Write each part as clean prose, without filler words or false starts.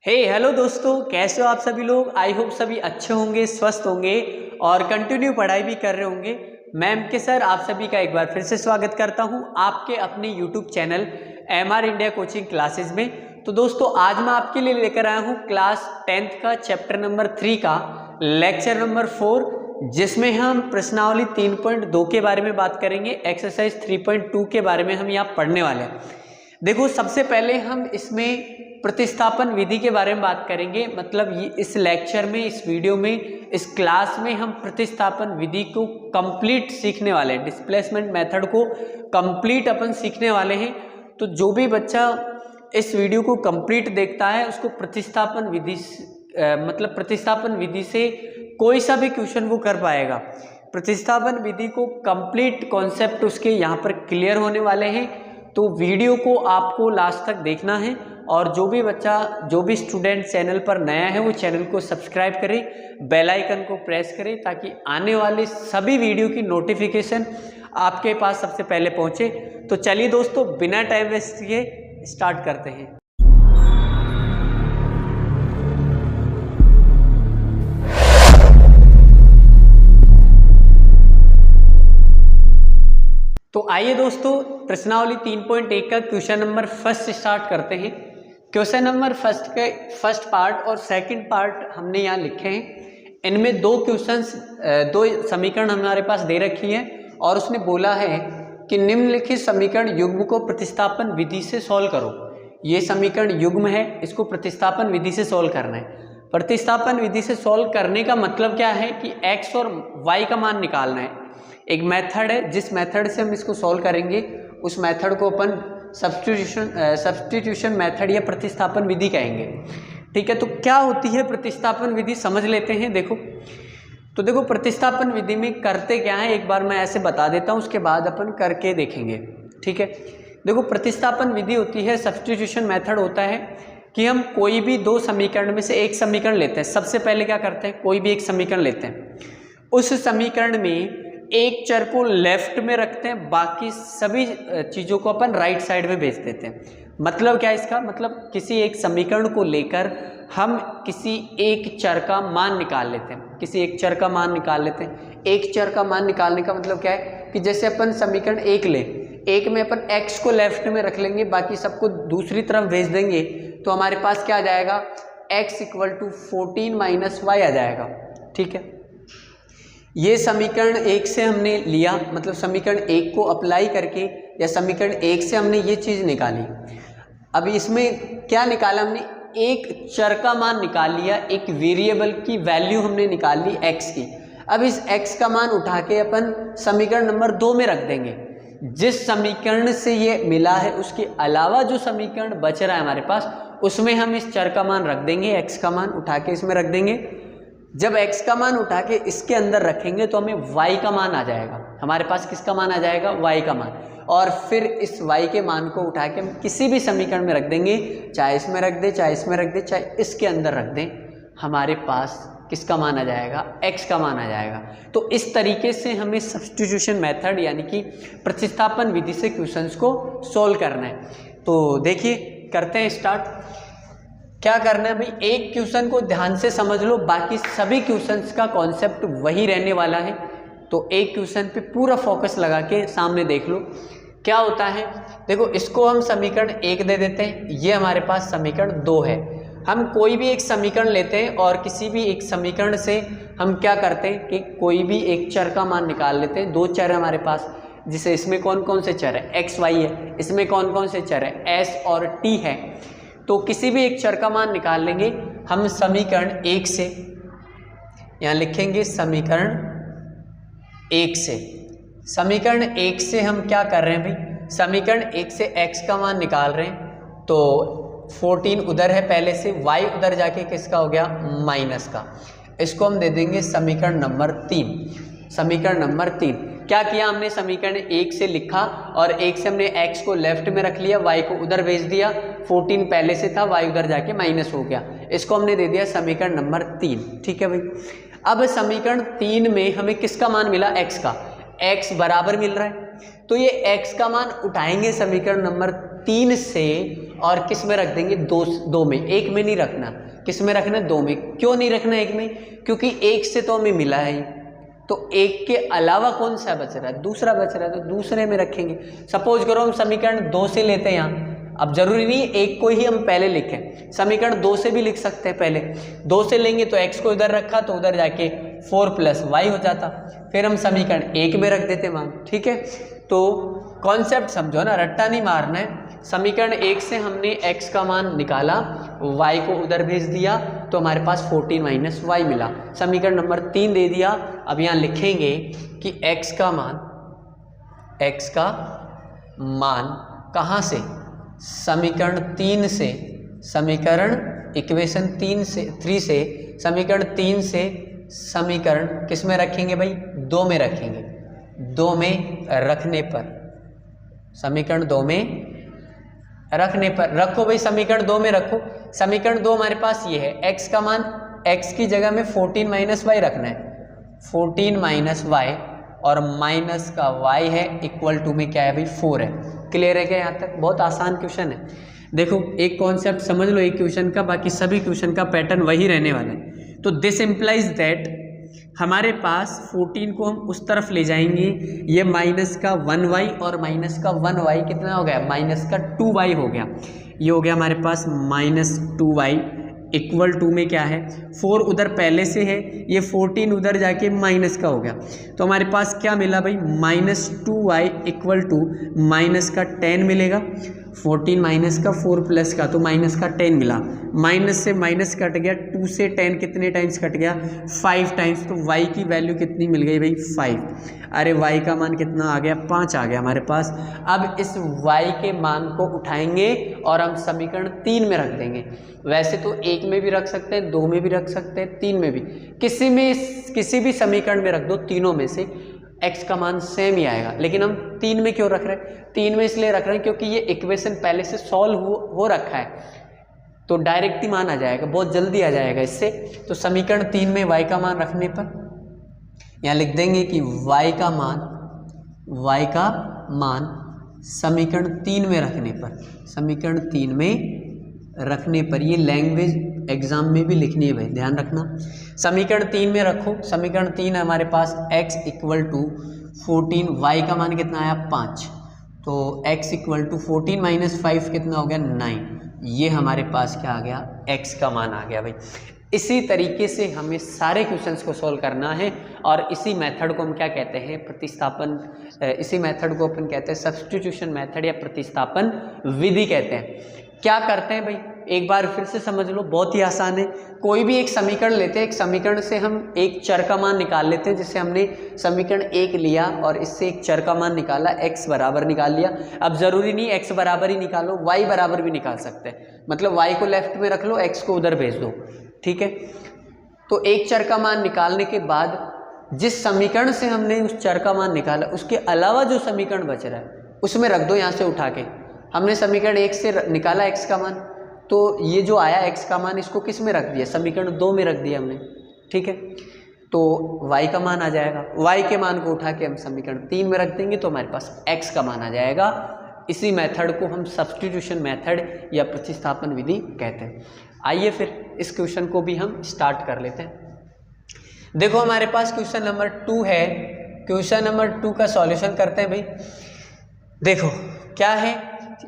Hello दोस्तों, कैसे हो आप सभी लोग। आई होप सभी अच्छे होंगे, स्वस्थ होंगे और कंटिन्यू पढ़ाई भी कर रहे होंगे। मैम के सर आप सभी का एक बार फिर से स्वागत करता हूं आपके अपने YouTube channel MR India coaching classes में। तो दोस्तों आज मैं आपके लिए लेकर आया हूं क्लास 10th का चैप्टर नंबर 3 का लेक्चर नंबर 4, जिसमें हम प्रश्नावली 3.2 के बारे में बात करेंगे। एक्सरसाइज 3.2 के बारे में हम यहाँ पढ़ने वाले हैं। देखो, सबसे पहले हम इसमें प्रतिस्थापन विधि के बारे में बात करेंगे। मतलब ये इस लेक्चर में, इस वीडियो में, इस क्लास में हम प्रतिस्थापन विधि को कंप्लीट सीखने वाले हैं। डिस्प्लेसमेंट मेथड को कंप्लीट अपन सीखने वाले हैं। तो जो भी बच्चा इस वीडियो को कंप्लीट देखता है उसको प्रतिस्थापन विधि मतलब प्रतिस्थापन विधि से कोई सा भी क्वेश्चन वो कर पाएगा। प्रतिस्थापन विधि को कंप्लीट कॉन्सेप्ट उसके यहाँ पर क्लियर होने वाले हैं। तो वीडियो को आपको लास्ट तक देखना है और जो भी बच्चा, जो भी स्टूडेंट चैनल पर नया है वो चैनल को सब्सक्राइब करें, बेल आइकन को प्रेस करें ताकि आने वाले सभी वीडियो की नोटिफिकेशन आपके पास सबसे पहले पहुंचे। तो चलिए दोस्तों, बिना टाइम वेस्ट किए स्टार्ट करते हैं। तो आइए दोस्तों, प्रश्नावली 3.1 का क्वेश्चन नंबर फर्स्ट स्टार्ट करते हैं। क्वेश्चन नंबर फर्स्ट के फर्स्ट पार्ट और सेकंड पार्ट हमने यहाँ लिखे हैं। इनमें दो समीकरण हमारे पास दे रखी है और उसने बोला है कि निम्नलिखित समीकरण युग्म को प्रतिस्थापन विधि से सॉल्व करो। ये समीकरण युग्म है, इसको प्रतिस्थापन विधि से सॉल्व करना है। प्रतिस्थापन विधि से सॉल्व करने का मतलब क्या है कि x और y का मान निकालना है। एक मेथड है, जिस मेथड से हम इसको सॉल्व करेंगे उस मेथड को अपन सब्स्टिट्यूशन मेथड या प्रतिस्थापन विधि कहेंगे। ठीक है, तो क्या होती है प्रतिस्थापन विधि समझ लेते हैं। देखो, प्रतिस्थापन विधि में करते क्या है एक बार मैं ऐसे बता देता हूँ, उसके बाद अपन करके देखेंगे। ठीक है, देखो प्रतिस्थापन विधि होती है, सब्स्टिट्यूशन मेथड होता है कि हम कोई भी दो समीकरण में से एक समीकरण लेते हैं। सबसे पहले क्या करते हैं, कोई भी एक समीकरण लेते हैं, उस समीकरण में एक चर को लेफ्ट में रखते हैं, बाकी सभी चीज़ों को अपन राइट साइड में भेज देते हैं। मतलब क्या है इसका, मतलब किसी एक समीकरण को लेकर हम किसी एक चर का मान निकाल लेते हैं। किसी एक चर का मान निकाल लेते हैं। एक चर का मान निकालने का मतलब क्या है कि जैसे अपन समीकरण एक लें, एक में अपन x को लेफ्ट में रख लेंगे, बाकी सबको दूसरी तरफ भेज देंगे, तो हमारे पास क्या आ जाएगा, x = 14 - y आ जाएगा। ठीक है, ये समीकरण एक से हमने लिया, मतलब समीकरण एक को अप्लाई करके या समीकरण एक से हमने ये चीज़ निकाली। अब इसमें क्या निकाला हमने, एक चर का मान निकाल लिया, एक वेरिएबल की वैल्यू हमने निकाल ली x की। अब इस x का मान उठा के अपन समीकरण नंबर 2 में रख देंगे। जिस समीकरण से ये मिला है उसके अलावा जो समीकरण बच रहा है हमारे पास, उसमें हम इस चर का मान रख देंगे, x का मान उठा के इसमें रख देंगे। जब x का मान उठा के इसके अंदर रखेंगे तो हमें y का मान आ जाएगा। हमारे पास किसका मान आ जाएगा, y का मान। और फिर इस y के मान को उठा के हम किसी भी समीकरण में रख देंगे, चाहे इसमें रख दे, चाहे इसमें रख दे, चाहे इसके अंदर रख दें, हमारे पास किसका मान आ जाएगा, x का मान आ जाएगा। तो इस तरीके से हमें सब्स्टिट्यूशन मेथड यानी कि प्रतिस्थापन विधि से क्वेश्चंस को सोल्व करना है। तो देखिए, करते हैं स्टार्ट। क्या करना है भाई, एक क्वेश्चन को ध्यान से समझ लो, बाकी सभी क्वेश्चंस का कॉन्सेप्ट वही रहने वाला है। तो एक क्वेश्चन पे पूरा फोकस लगा के सामने देख लो क्या होता है। देखो, इसको हम समीकरण 1 दे देते हैं, ये हमारे पास समीकरण 2 है। हम कोई भी एक समीकरण लेते हैं और किसी भी एक समीकरण से हम क्या करते हैं कि कोई भी एक चर का मान निकाल लेते हैं। दो चर है हमारे पास, जिसे इसमें कौन कौन से चर है, x y है, इसमें कौन कौन से चर है, s और t है। तो किसी भी एक चर का मान निकाल लेंगे हम समीकरण 1 से। यहाँ लिखेंगे समीकरण 1 से। समीकरण 1 से हम क्या कर रहे हैं भाई, समीकरण 1 से x का मान निकाल रहे हैं। तो 14 उधर है पहले से, y उधर जाके किसका हो गया, माइनस का। इसको हम दे देंगे समीकरण नंबर 3। समीकरण नंबर 3 क्या किया हमने, समीकरण 1 से लिखा और 1 से हमने x को लेफ्ट में रख लिया, y को उधर भेज दिया। 14 पहले से था, y उधर जाके माइनस हो गया। इसको हमने दे दिया समीकरण नंबर 3। ठीक है भाई, अब समीकरण 3 में हमें किसका मान मिला, x का। x बराबर मिल रहा है, तो ये x का मान उठाएंगे समीकरण नंबर 3 से और किस में रख देंगे, दो में, एक में नहीं रखना। किस में रखना, दो में। क्यों नहीं रखना एक में, क्योंकि एक से तो हमें मिला है, तो एक के अलावा कौन सा बच रहा है, दूसरा बच रहा है, तो दूसरे में रखेंगे। सपोज करो हम समीकरण 2 से लेते हैं यहाँ, अब जरूरी नहीं एक को ही हम पहले लिखें, समीकरण 2 से भी लिख सकते हैं। पहले 2 से लेंगे तो x को इधर रखा तो उधर जाके 4 + y हो जाता, फिर हम समीकरण 1 में रख देते मान। ठीक है, तो कॉन्सेप्ट समझो ना, रट्टा नहीं मारना है। समीकरण 1 से हमने x का मान निकाला, y को उधर भेज दिया तो हमारे पास 14 - y मिला। समीकरण नंबर 3 दे दिया। अब यहाँ लिखेंगे कि x का मान कहाँ से, समीकरण 3 से, समीकरण इक्वेशन 3 से समीकरण 3 से समीकरण किस में रखेंगे भाई, 2 में रखेंगे। 2 में रखने पर, समीकरण 2 में रखने पर रखो भाई, समीकरण 2 में रखो। समीकरण 2 हमारे पास ये है, x का मान, x की जगह में 14 - y रखना है, 14 - y और माइनस का y है, इक्वल टू में क्या है भाई, 4 है। क्लियर है क्या यहाँ तक? बहुत आसान क्वेश्चन है। देखो एक कॉन्सेप्ट समझ लो एक क्वेश्चन का, बाकी सभी क्वेश्चन का पैटर्न वही रहने वाला है। तो दिस इम्प्लाइज दैट हमारे पास 14 को हम उस तरफ ले जाएंगे, ये माइनस का 1y और माइनस का 1y कितना हो गया, माइनस का 2y हो गया। ये हो गया हमारे पास -2y इक्वल टू में क्या है, 4 उधर पहले से है, ये 14 उधर जाके माइनस का हो गया। तो हमारे पास क्या मिला भाई, -2y इक्वल टू माइनस का 10 मिलेगा। 14 माइनस का 4 प्लस का, तो माइनस का 10 मिला। माइनस से माइनस कट गया, 2 से 10 कितने टाइम्स कट गया, 5 टाइम्स। तो y की वैल्यू कितनी मिल गई भाई, 5। अरे y का मान कितना आ गया, 5 आ गया हमारे पास। अब इस y के मान को उठाएंगे और हम समीकरण 3 में रख देंगे। वैसे तो 1 में भी रख सकते हैं, 2 में भी रख सकते हैं, 3 में भी, किसी भी समीकरण में रख दो, तीनों में से x का मान सेम ही आएगा। लेकिन हम 3 में क्यों रख रहे हैं, 3 में इसलिए रख रहे हैं क्योंकि ये इक्वेशन पहले से सॉल्व हो रखा है, तो डायरेक्ट ही मान आ जाएगा, बहुत जल्दी आ जाएगा इससे। तो समीकरण 3 में y का मान रखने पर यहाँ लिख देंगे कि y का मान समीकरण 3 में रखने पर, समीकरण 3 में रखने पर, ये लैंग्वेज एग्जाम में भी लिखनी है भाई, ध्यान रखना। समीकरण 3 में रखो, समीकरण 3 है हमारे पास, x इक्वल टू 14, y का मान कितना आया 5, तो x इक्वल टू 14 - 5 कितना हो गया 9। ये हमारे पास क्या आ गया, x का मान आ गया भाई। इसी तरीके से हमें सारे क्वेश्चंस को सॉल्व करना है और इसी मेथड को हम क्या कहते हैं, प्रतिस्थापन, इसी मेथड को अपन कहते हैं सब्स्टिट्यूशन मेथड या प्रतिस्थापन विधि कहते हैं। क्या करते हैं भाई, एक बार फिर से समझ लो, बहुत ही आसान है। कोई भी एक समीकरण लेते हैं, एक समीकरण से हम एक चर का मान निकाल लेते हैं। जैसे हमने समीकरण 1 लिया और इससे एक चर का मान निकाला, x बराबर निकाल लिया। अब जरूरी नहीं x बराबर ही निकालो, y बराबर भी निकाल सकते हैं, मतलब y को लेफ्ट में रख लो, x को उधर भेज दो, ठीक है। तो एक चर का मान निकालने के बाद जिस समीकरण से हमने उस चर का मान निकाला, उसके अलावा जो समीकरण बच रहा है उसमें रख दो। यहाँ से उठा के हमने समीकरण 1 से निकाला x का मान, तो ये जो आया x का मान, इसको किस में रख दिया, समीकरण 2 में रख दिया हमने, ठीक है। तो y का मान आ जाएगा, y के मान को उठा के हम समीकरण 3 में रख देंगे, तो हमारे पास x का मान आ जाएगा। इसी मेथड को हम सब्स्टिट्यूशन मेथड या प्रतिस्थापन विधि कहते हैं। आइए फिर इस क्वेश्चन को भी हम स्टार्ट कर लेते हैं। देखो हमारे पास क्वेश्चन नंबर 2 है। क्वेश्चन नंबर 2 का सॉल्यूशन करते हैं भाई। देखो क्या है,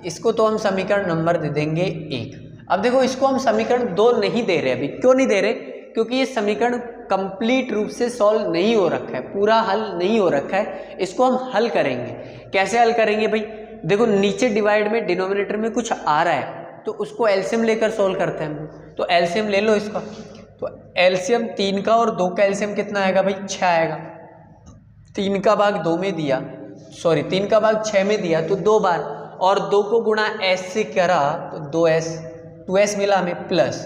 इसको तो हम समीकरण नंबर दे देंगे 1। अब देखो इसको हम समीकरण 2 नहीं दे रहे अभी। क्यों नहीं दे रहे, क्योंकि ये समीकरण कंप्लीट रूप से सॉल्व नहीं हो रखा है, पूरा हल नहीं हो रखा है। इसको हम हल करेंगे। कैसे हल करेंगे भाई, देखो नीचे डिवाइड में डिनोमिनेटर में कुछ आ रहा है, तो उसको एलसीएम लेकर सॉल्व करते हैं हम। तो एलसीएम ले लो इसका, तो एलसीएम 3 का और 2 का एलसीएम कितना आएगा भाई, 6 आएगा। 3 का भाग 2 में दिया, 3 का भाग 6 में दिया, तो 2 बार, और 2 को गुणा s से करा तो 2s मिला हमें, प्लस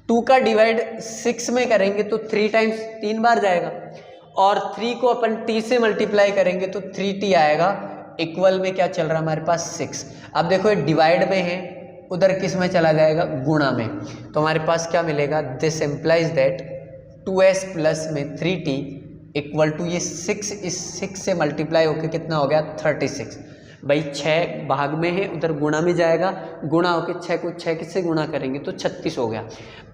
2 का डिवाइड 6 में करेंगे तो 3 टाइम्स 3 बार जाएगा, और 3 को अपन t से मल्टीप्लाई करेंगे तो 3t आएगा। इक्वल में क्या चल रहा है हमारे पास 6। अब देखो ये डिवाइड में है, उधर किस में चला जाएगा, गुणा में। तो हमारे पास क्या मिलेगा, this implies that 2s plus में 3t इक्वल टू, ये 6 इस 6 से मल्टीप्लाई होकर कितना हो गया 36। भाई 6 भाग में है, उधर गुणा में जाएगा, गुणा होकर 6 को 6 किससे गुणा करेंगे तो 36 हो गया।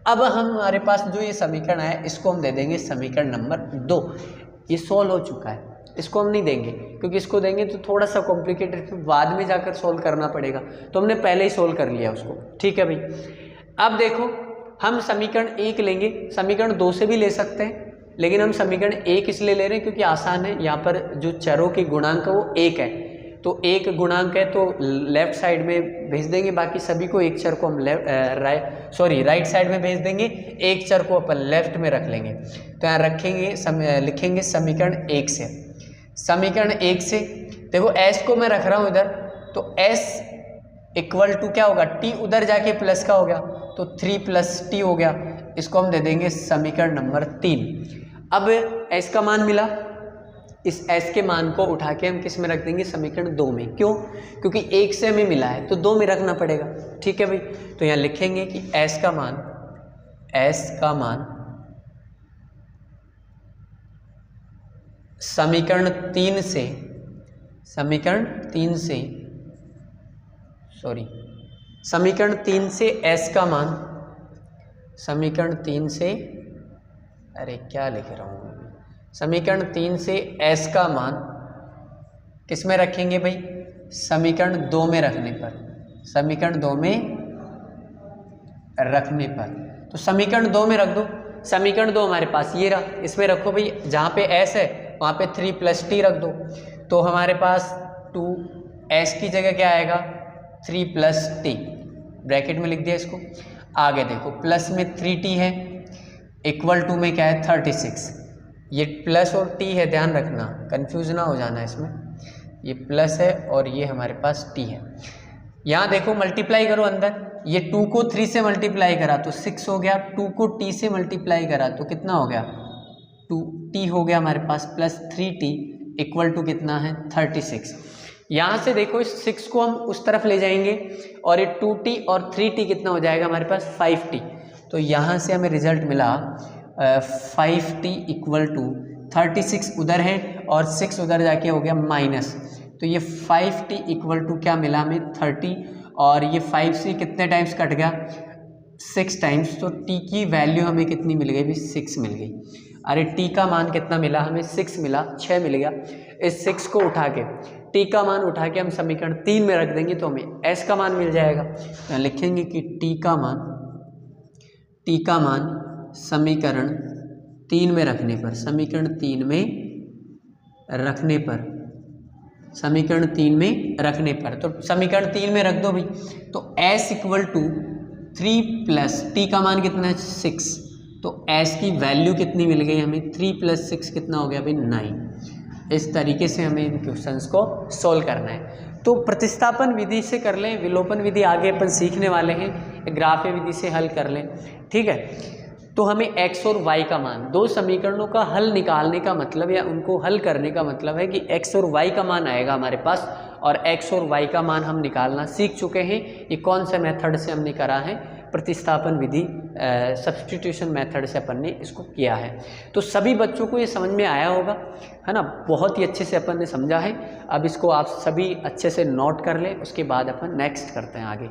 अब हमारे पास जो ये समीकरण है इसको हम दे देंगे समीकरण नंबर 2। ये सोल्व हो चुका है, इसको हम नहीं देंगे क्योंकि इसको देंगे तो थोड़ा सा कॉम्प्लिकेटेड, फिर बाद में जाकर सोल्व करना पड़ेगा, तो हमने पहले ही सोल्व कर लिया उसको। ठीक है भाई। अब देखो हम समीकरण 1 लेंगे, समीकरण 2 से भी ले सकते हैं, लेकिन हम समीकरण 1 इसलिए ले रहे हैं क्योंकि आसान है। यहाँ पर जो चरों की गुणांक है वो 1 है, तो 1 गुणांक है तो लेफ्ट साइड में भेज देंगे, बाकी सभी को एक चर को हम राइट साइड में भेज देंगे, एक चर को अपन लेफ्ट में रख लेंगे। तो यहाँ रखेंगे लिखेंगे समीकरण 1 से। समीकरण 1 से देखो s को मैं रख रहा हूँ इधर, तो s इक्वल टू क्या होगा, t उधर जाके प्लस का हो गया तो 3 + t हो गया। इसको हम दे देंगे समीकरण नंबर 3। अब s का मान मिला, इस s के मान को उठा के हम किस में रख देंगे, समीकरण 2 में। क्यों? क्योंकि 1 से हमें मिला है तो 2 में रखना पड़ेगा। ठीक है भाई। तो यहाँ लिखेंगे कि s का मान समीकरण 3 से s का मान, समीकरण 3 से, अरे क्या लिख रहा हूँ, समीकरण 3 से s का मान किस में रखेंगे भाई, समीकरण 2 में रखने पर, समीकरण 2 में रखने पर। तो समीकरण 2 में रख दो, समीकरण 2 हमारे पास ये रहा, इसमें रखो भाई, जहाँ पे s है वहाँ पे 3 + t रख दो, तो हमारे पास 2s की जगह क्या आएगा, 3 + t, ब्रैकेट में लिख दिया इसको। आगे देखो प्लस में 3t है, इक्वल टू में क्या है 36। ये प्लस और t है, ध्यान रखना, कंफ्यूज ना हो जाना इसमें, ये प्लस है और ये हमारे पास t है। यहाँ देखो मल्टीप्लाई करो अंदर, ये 2 को 3 से मल्टीप्लाई करा तो 6 हो गया, 2 को t से मल्टीप्लाई करा तो कितना हो गया, 2t हो गया हमारे पास, प्लस 3t इक्वल टू कितना है 36। यहाँ से देखो इस 6 को हम उस तरफ ले जाएंगे और ये 2t और 3t कितना हो जाएगा हमारे पास 5t। तो यहाँ से हमें रिजल्ट मिला 5t इक्वल टू 36 उधर है और 6 उधर जाके हो गया माइनस, तो ये 5t इक्वल टू क्या मिला हमें 30, और ये 5 से कितने टाइम्स कट गया 6 टाइम्स, तो t की वैल्यू हमें कितनी मिल गई भी 6 मिल गई। अरे t का मान कितना मिला हमें 6 मिला, 6 मिल गया। इस 6 को उठा के t का मान उठा के हम समीकरण 3 में रख देंगे तो हमें s का मान मिल जाएगा। तो लिखेंगे कि t का मान समीकरण 3 में रखने पर, समीकरण 3 में रखने पर, तो समीकरण 3 में रख दो भाई, तो s इक्वल टू 3 + t का मान कितना है 6, तो s की वैल्यू कितनी मिल गई हमें 3 + 6 कितना हो गया भाई 9। इस तरीके से हमें इन क्वेश्चंस को सोल्व करना है। तो प्रतिस्थापन विधि से कर लें, विलोपन विधि आगे अपन सीखने वाले हैं, ग्राफ्य विधि से हल कर लें। ठीक है। तो हमें x और y का मान, दो समीकरणों का हल निकालने का मतलब या उनको हल करने का मतलब है कि x और y का मान आएगा हमारे पास, और x और y का मान हम निकालना सीख चुके हैं। ये कौन सा मेथड से हमने करा है, प्रतिस्थापन विधि, सब्स्टिट्यूशन मेथड से अपन ने इसको किया है। तो सभी बच्चों को ये समझ में आया होगा, है ना, बहुत ही अच्छे से अपन ने समझा है। अब इसको आप सभी अच्छे से नोट कर लें, उसके बाद अपन नेक्स्ट करते हैं आगे।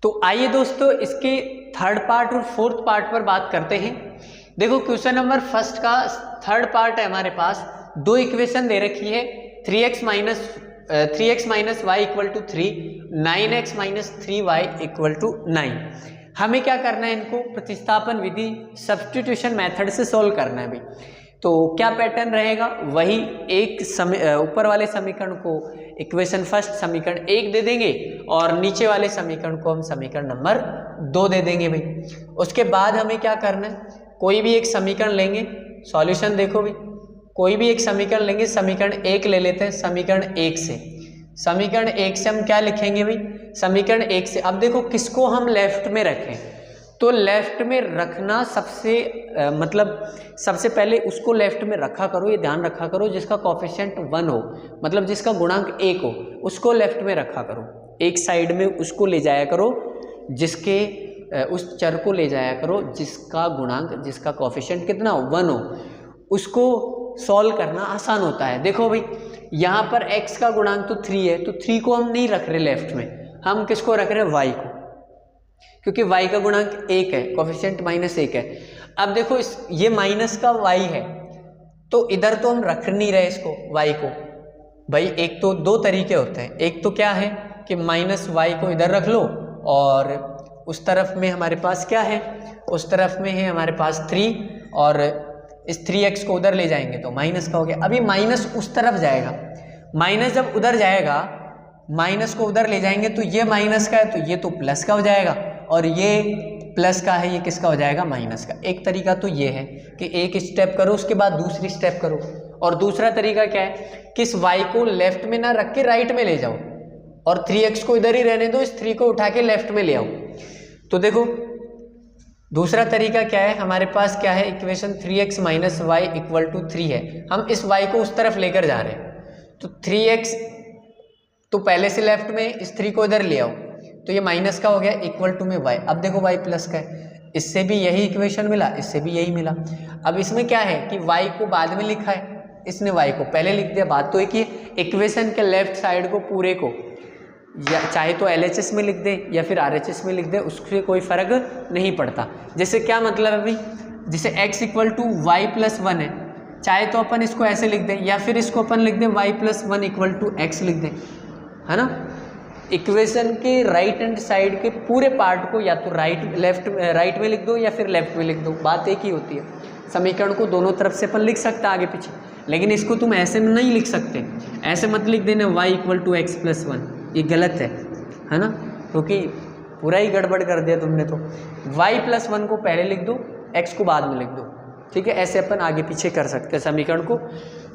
तो आइए दोस्तों इसके थर्ड पार्ट और फोर्थ पार्ट पर बात करते हैं। देखो क्वेश्चन नंबर फर्स्ट का थर्ड पार्ट है हमारे पास, दो इक्वेशन दे रखी है, 3x minus Y equal to 3, 9x minus 3y equal to 9। हमें क्या करना है, इनको प्रतिस्थापन विधि सब्स्टिट्यूशन मेथड से सोल्व करना है भाई। तो क्या पैटर्न रहेगा, वही एक ऊपर वाले समीकरण को इक्वेशन फर्स्ट समीकरण 1 दे देंगे और नीचे वाले समीकरण को हम समीकरण नंबर 2 दे देंगे भाई। उसके बाद हमें क्या करना है, कोई भी एक समीकरण लेंगे, सॉल्यूशन देखो भाई, कोई भी एक समीकरण लेंगे, समीकरण 1 ले लेते हैं, समीकरण 1 से हम क्या लिखेंगे भाई, समीकरण 1 से। अब देखो किसको हम लेफ्ट में रखें, तो लेफ्ट में रखना सबसे पहले उसको लेफ्ट में रखा करो, ये ध्यान रखा करो जिसका कोफिशिएंट 1 हो, मतलब जिसका गुणांक 1 हो, उसको लेफ्ट में रखा करो। एक साइड में उसको ले जाया करो, उस चर को ले जाया करो जिसका गुणांक, जिसका कोफिशिएंट कितना हो 1 हो, उसको सॉल्व करना आसान होता है। देखो भाई यहाँ पर x का गुणांक तो 3 है, तो 3 को हम नहीं रख रहे लेफ्ट में, हम किसको रख रहे हैं, y को, क्योंकि y का गुणांक 1 है, कोफिशिएंट -1 है। अब देखो ये माइनस का y है, तो इधर तो हम रख नहीं रहे इसको y को। भाई एक तो दो तरीके होते हैं, एक तो क्या है कि -y को इधर रख लो और उस तरफ में हमारे पास क्या है, उस तरफ में है हमारे पास 3 और इस 3x को उधर ले जाएंगे तो माइनस का हो गया। अभी माइनस उस तरफ जाएगा, माइनस जब उधर जाएगा, माइनस को उधर ले जाएंगे तो ये माइनस का है तो ये तो प्लस का हो जाएगा, और ये प्लस का है, ये किसका हो जाएगा, माइनस का। एक तरीका तो ये है कि एक स्टेप करो उसके बाद दूसरी स्टेप करो, और दूसरा तरीका क्या है कि इस y को लेफ्ट में ना रख के राइट में ले जाओ और 3x को इधर ही रहने दो, इस 3 को उठा के लेफ्ट में ले आओ। तो देखो दूसरा तरीका क्या है, हमारे पास क्या है, इक्वेशन 3x - y = 3 है, हम इस y को उस तरफ लेकर जा रहे हैं, तो 3x तो पहले से लेफ्ट में, इस 3 को इधर ले आओ तो ये माइनस का हो गया, इक्वल टू में y। अब देखो y प्लस का है, इससे भी यही इक्वेशन मिला, इससे भी यही मिला। अब इसमें क्या है कि y को बाद में लिखा है, इसने y को पहले लिख दिया। बात तो एक ही, इक्वेशन के लेफ्ट साइड को पूरे को या चाहे तो LHS में लिख दे या फिर RHS में लिख दे, उससे कोई फर्क नहीं पड़ता। जैसे क्या मतलब है भाई, जैसे x = y + 1 है, चाहे तो अपन इसको ऐसे लिख दें या फिर इसको अपन लिख दें y + 1 = x लिख दें, है ना। इक्वेशन के राइट हैंड साइड के पूरे पार्ट को या तो राइट में लिख दो या फिर लेफ्ट में लिख दो, बात एक ही होती है। समीकरण को दोनों तरफ से अपन लिख सकते हैं आगे पीछे, लेकिन इसको तुम ऐसे में नहीं लिख सकते, ऐसे मत लिख देना y = x + 1, ये गलत है ना, क्योंकि पूरा ही गड़बड़ कर दिया तुमने। तो y + 1 को पहले लिख दो, x को बाद में लिख दो, ठीक है। ऐसे अपन आगे पीछे कर सकते हैं समीकरण को।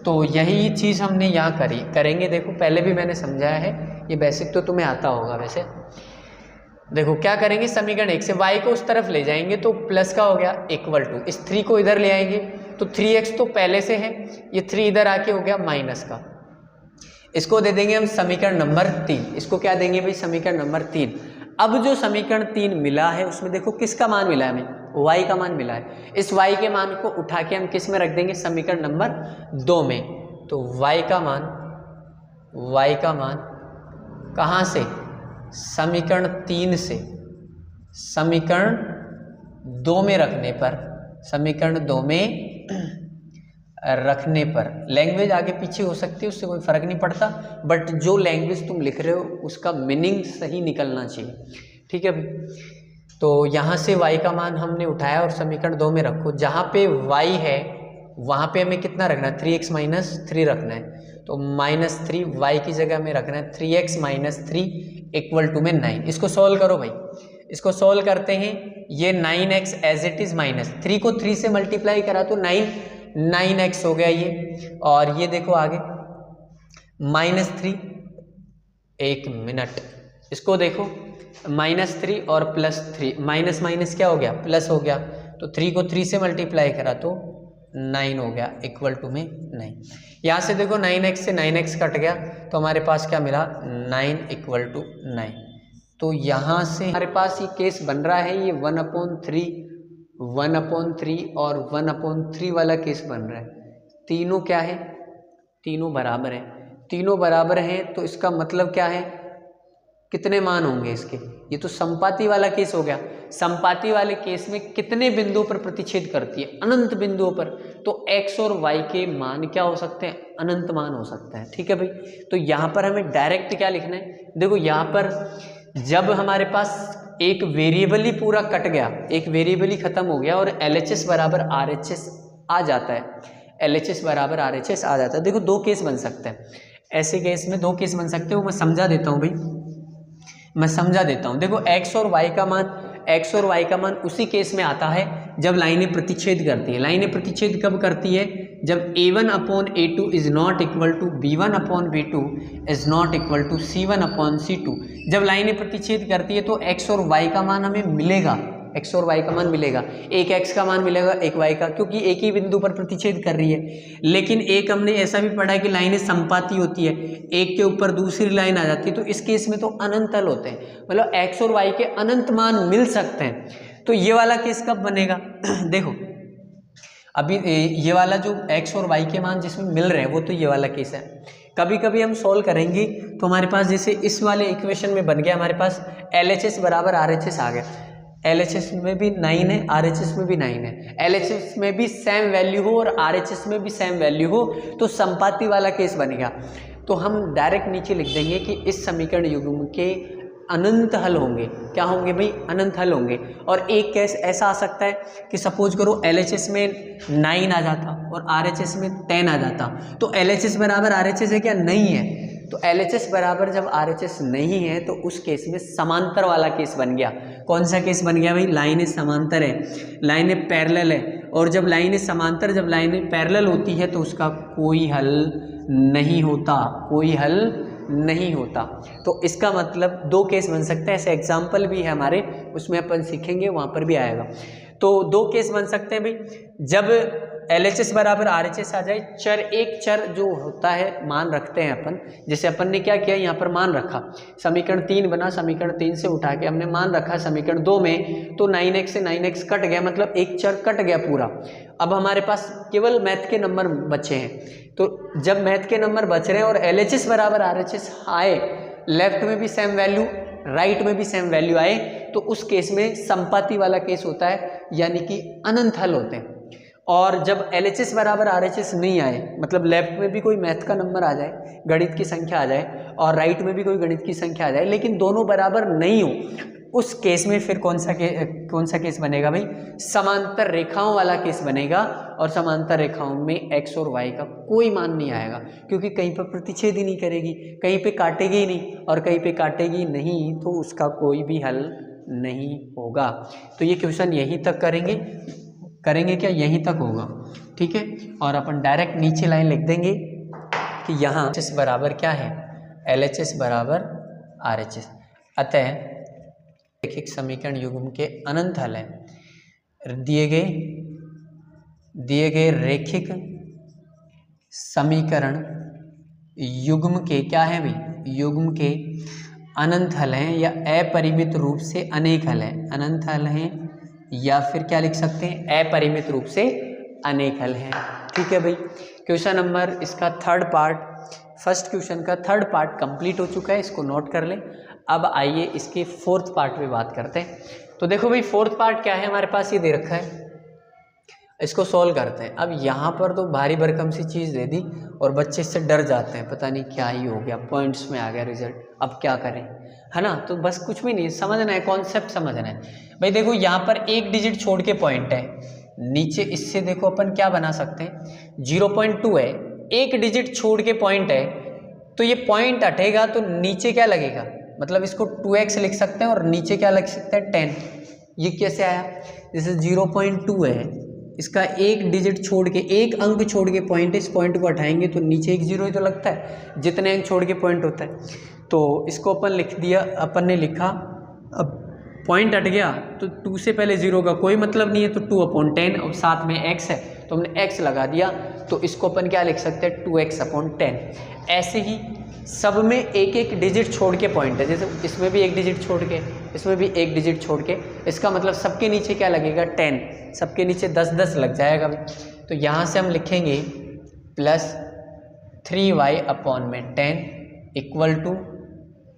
तो यही चीज़ हमने यहाँ करेंगे। देखो पहले भी मैंने समझाया है, ये बेसिक तो तुम्हें आता होगा वैसे। देखो क्या करेंगे, समीकरण 1 से y को उस तरफ ले जाएंगे तो प्लस का हो गया, इक्वल टू इस 3 को इधर ले आएंगे तो 3x तो पहले से है, ये 3 इधर आके हो गया माइनस का। इसको दे देंगे हम समीकरण नंबर 3। इसको क्या देंगे भाई, समीकरण नंबर 3। अब जो समीकरण 3 मिला है उसमें देखो किसका मान मिला है हमें, y का मान मिला है। इस y के मान को उठा के हम किस में रख देंगे, समीकरण नंबर 2 में। तो y का मान कहाँ से, समीकरण 3 से समीकरण 2 में रखने पर, समीकरण 2 में रखने पर लैंग्वेज आगे पीछे हो सकती है, उससे कोई फर्क नहीं पड़ता, बट जो लैंग्वेज तुम लिख रहे हो उसका मीनिंग सही निकलना चाहिए, ठीक है भाई। तो यहाँ से y का मान हमने उठाया और समीकरण 2 में रखो। जहाँ पे y है वहाँ पे हमें कितना रखना है, 3x - 3 रखना है, तो -3 y की जगह में रखना है 3x - 3 = में 9। इसको सॉल्व करो भाई, इसको सॉल्व करते हैं, ये 9x एज इट इज़ -3 को 3 से मल्टीप्लाई करा तो 9x हो गया ये, और ये देखो आगे -3, एक मिनट, इसको देखो -3 और +3, माइनस माइनस क्या हो गया, प्लस हो गया, तो 3 को 3 से मल्टीप्लाई करा तो 9 हो गया, इक्वल टू में 9। यहाँ से देखो 9x से 9x कट गया तो हमारे पास क्या मिला, 9 = 9। तो यहाँ से हमारे पास ये केस बन रहा है, ये 1/3 और 1/3 वाला केस बन रहा है। तीनों क्या है, तीनों बराबर है, तीनों बराबर हैं तो इसका मतलब क्या है, कितने मान होंगे इसके, ये तो संपाती वाला केस हो गया। संपाती वाले केस में कितने बिंदुओं पर प्रतिच्छेद करती है, अनंत बिंदुओं पर, तो x और y के मान क्या हो सकते हैं, अनंत मान हो सकता है, ठीक है भाई। तो यहाँ पर हमें डायरेक्ट क्या लिखना है, देखो यहाँ पर जब हमारे पास एक वेरिएबल ही पूरा कट गया, एक वेरिएबल ही खत्म हो गया और LHS = RHS आ जाता है, LHS = RHS आ जाता है। देखो दो केस बन सकते हैं, ऐसे केस में दो केस बन सकते हो, मैं समझा देता हूँ भाई, मैं समझा देता हूँ। देखो x और y का मान उसी केस में आता है जब लाइनें प्रतिच्छेद करती है। लाइनें प्रतिच्छेद कब करती है, जब a1/a2 is not equal to b1/b2 is not equal to c1/c2। जब लाइनें प्रतिच्छेद करती है तो x और y का मान हमें मिलेगा, x और y का मान मिलेगा, एक x का मान मिलेगा एक y का, क्योंकि एक ही बिंदु पर प्रतिच्छेद कर रही है। लेकिन एक हमने ऐसा भी पढ़ा है कि लाइनें संपाती होती है, एक के ऊपर दूसरी लाइन आ जाती है, तो इस केस में तो अनंत हल होते हैं, मतलब x और y के अनंत मान मिल सकते हैं। तो ये वाला केस कब बनेगा देखो अभी ये वाला जो x और y के मान जिसमें मिल रहे हैं वो तो ये वाला केस है। कभी कभी हम सॉल्व करेंगे तो हमारे पास जैसे इस वाले इक्वेशन में बन गया, हमारे पास LHS बराबर RHS आ गया। LHS में भी 9 है, RHS में भी 9 है, LHS में भी सेम वैल्यू हो और RHS में भी सेम वैल्यू हो तो संपाती वाला केस बन गया। तो हम डायरेक्ट नीचे लिख देंगे कि इस समीकरण युग्म के अनंत हल होंगे। क्या होंगे भाई? अनंत हल होंगे। और एक केस ऐसा आ सकता है कि सपोज करो LHS में 9 आ जाता और RHS में 10 आ जाता, तो LHS बराबर RHS है क्या? नहीं है। तो LHS बराबर जब RHS नहीं है तो उस केस में समांतर वाला केस बन गया। कौन सा केस बन गया भाई? लाइनें समांतर है, लाइनें पैरेलल है, और जब लाइनें समांतर, जब लाइनें पैरेलल होती है तो उसका कोई हल नहीं होता, कोई हल नहीं होता। तो इसका मतलब दो केस बन सकते हैं। ऐसे एग्जाम्पल भी है हमारे, उसमें अपन सीखेंगे, वहाँ पर भी आएगा। तो दो केस बन सकते हैं भाई, जब LHS बराबर RHS आ जाए, चर एक चर जो होता है मान रखते हैं अपन। जैसे अपन ने क्या किया, यहाँ पर मान रखा, समीकरण 3 बना, समीकरण 3 से उठा के हमने मान रखा समीकरण 2 में, तो 9x से 9x कट गया, मतलब एक चर कट गया पूरा। अब हमारे पास केवल मैथ के नंबर बचे हैं। तो जब मैथ के नंबर बच रहे हैं और LHS बराबर RHS आए, लेफ्ट में भी सेम वैल्यू, राइट में भी सेम वैल्यू आए, तो उस केस में संपाती वाला केस होता है, यानी कि अनंत हल होते हैं। और जब LHS बराबर RHS नहीं आए, मतलब लेफ्ट में भी कोई मैथ का नंबर आ जाए, गणित की संख्या आ जाए, और राइट में भी कोई गणित की संख्या आ जाए, लेकिन दोनों बराबर नहीं हो, उस केस में फिर कौन सा केस बनेगा भाई? समांतर रेखाओं वाला केस बनेगा। और समांतर रेखाओं में x और y का कोई मान नहीं आएगा, क्योंकि कहीं पर प्रतिच्छेद ही नहीं करेगी, कहीं पे काटेगी ही नहीं, और कहीं पे काटेगी नहीं तो उसका कोई भी हल नहीं होगा। तो ये क्वेश्चन यहीं तक करेंगे क्या? यहीं तक होगा, ठीक है। और अपन डायरेक्ट नीचे लाइन लिख देंगे कि यहाँ LHS बराबर क्या है? LHS बराबर RHS। अतः रैखिक समीकरण युग्म के अनंत हल हैं। दिए गए रैखिक समीकरण युग्म के क्या है भाई? युग्म के अनंत हल हैं, या अपरिमित रूप से अनेक हल हैं। अनंत हल हैं, या फिर क्या लिख सकते हैं? अपरिमित रूप से अनेक हल हैं। ठीक है भाई। क्वेश्चन नंबर इसका थर्ड पार्ट, फर्स्ट क्वेश्चन का थर्ड पार्ट कंप्लीट हो चुका है, इसको नोट कर लें। अब आइए इसके फोर्थ पार्ट पे बात करते हैं। तो देखो भाई, फोर्थ पार्ट क्या है हमारे पास, ये दे रखा है, इसको सॉल्व करते हैं। अब यहाँ पर तो भारी भरकम सी चीज़ दे दी और बच्चे इससे डर जाते हैं, पता नहीं क्या ही हो गया, पॉइंट्स में आ गया रिजल्ट, अब क्या करें, है ना। तो बस कुछ भी नहीं, समझना है, कॉन्सेप्ट समझना है भाई। देखो यहाँ पर एक डिजिट छोड़ के पॉइंट है, नीचे इससे देखो अपन क्या बना सकते हैं, 0.2 है, एक डिजिट छोड़ के पॉइंट है, तो ये पॉइंट हटेगा तो नीचे क्या लगेगा, मतलब इसको 2x लिख सकते हैं और नीचे क्या लिख सकते हैं 10। ये कैसे आया? जैसे 0.2 है, इसका एक डिजिट छोड़ के, एक अंक छोड़ के पॉइंट है, इस पॉइंट को हटाएंगे तो नीचे एक जीरो ही तो लगता है, जितने अंक छोड़ के पॉइंट होता है। तो इसको अपन लिख दिया, अपन ने लिखा, अब पॉइंट हट गया तो 2 से पहले 0 का कोई मतलब नहीं है, तो 2/10, और साथ में x है तो हमने x लगा दिया, तो इसको अपन क्या लिख सकते हैं, 2x/10। ऐसे ही सब में एक एक डिजिट छोड़ के पॉइंट है, जैसे इसमें भी एक डिजिट छोड़ के, इसमें भी एक डिजिट छोड़ के, इसका मतलब सबके नीचे क्या लगेगा, 10, सबके नीचे 10 लग जाएगा। तो यहाँ से हम लिखेंगे +3y/10 =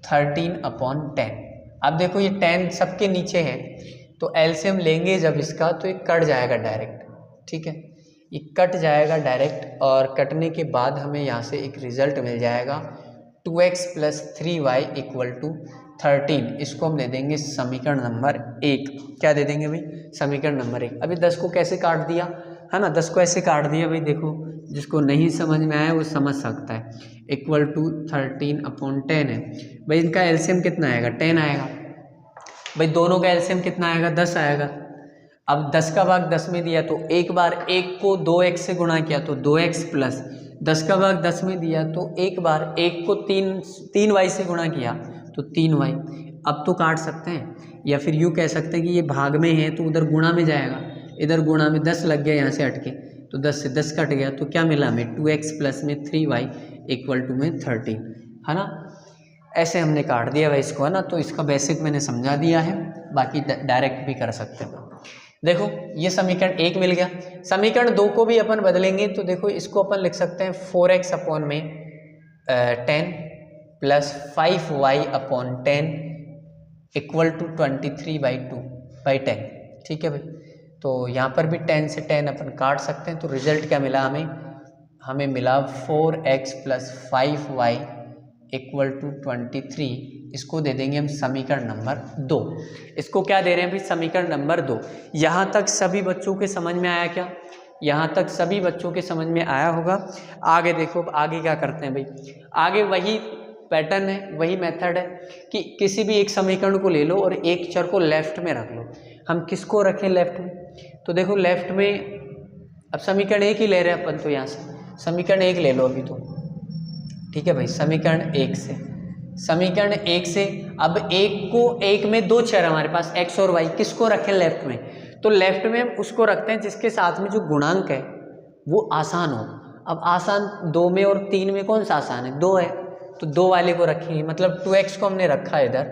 13/10। अब देखो ये 10 सबके नीचे है, तो एलसीएम लेंगे जब इसका, तो ये कट जाएगा डायरेक्ट, ठीक है, ये कट जाएगा डायरेक्ट, और कटने के बाद हमें यहाँ से एक रिजल्ट मिल जाएगा 2x + 3y = 13। इसको हम दे देंगे समीकरण नंबर 1। क्या दे देंगे भाई? समीकरण नंबर 1। अभी 10 को कैसे काट दिया है ना, 10 को ऐसे काट दिया भाई, देखो जिसको नहीं समझ में आया वो समझ सकता है, = 13/10 है भाई। इनका एलसीएम कितना आएगा, 10 आएगा भाई, दोनों का एलसीएम कितना आएगा, 10 आएगा। अब 10 का भाग 10 में दिया तो एक बार 1 को 2x से गुणा किया तो 2x, प्लस 10 का भाग 10 में दिया तो एक बार 1 को 3y से गुणा किया तो 3y। अब तो काट सकते हैं, या फिर यूँ कह सकते हैं कि ये भाग में है तो उधर गुणा में जाएगा, इधर गुणा में 10 लग गया यहाँ से हटके, तो 10 से 10 कट गया, तो क्या मिला हमें, 2x प्लस में 3y = 13, है ना। ऐसे हमने काट दिया भाई इसको, है ना। तो इसका बेसिक मैंने समझा दिया है, बाकी डायरेक्ट भी कर सकते हैं। देखो ये समीकरण 1 मिल गया। समीकरण 2 को भी अपन बदलेंगे तो देखो इसको अपन लिख सकते हैं 4x अपॉन में 10 plus 5y upon 10 equal to 23/2/10। ठीक है भाई, तो यहाँ पर भी 10 से 10 अपन काट सकते हैं। तो रिजल्ट क्या मिला हमें मिला 4x plus 5y equal to 23। इसको दे देंगे हम समीकरण नंबर 2। इसको क्या दे रहे हैं भाई, समीकरण नंबर 2। यहाँ तक सभी बच्चों के समझ में आया क्या? यहाँ तक सभी बच्चों के समझ में आया होगा। आगे देखो, आगे क्या करते हैं भाई, आगे वही पैटर्न है, वही मेथड है कि किसी भी एक समीकरण को ले लो और एक चर को लेफ्ट में रख लो। हम किसको रखें लेफ्ट में? तो देखो लेफ्ट में अब समीकरण 1 ही ले रहे हैं अपन, तो यहाँ से समीकरण 1 ले लो अभी तो। ठीक है भाई, समीकरण 1 से, समीकरण 1 से अब एक में दो चर हमारे पास x और y, किसको रखें लेफ्ट में? तो लेफ्ट में हम उसको रखते हैं जिसके साथ में जो गुणांक है वो आसान हो। अब आसान 2 में और 3 में कौन सा आसान है? 2 है, तो 2 वाले को रखेंगे। मतलब 2x को हमने रखा इधर,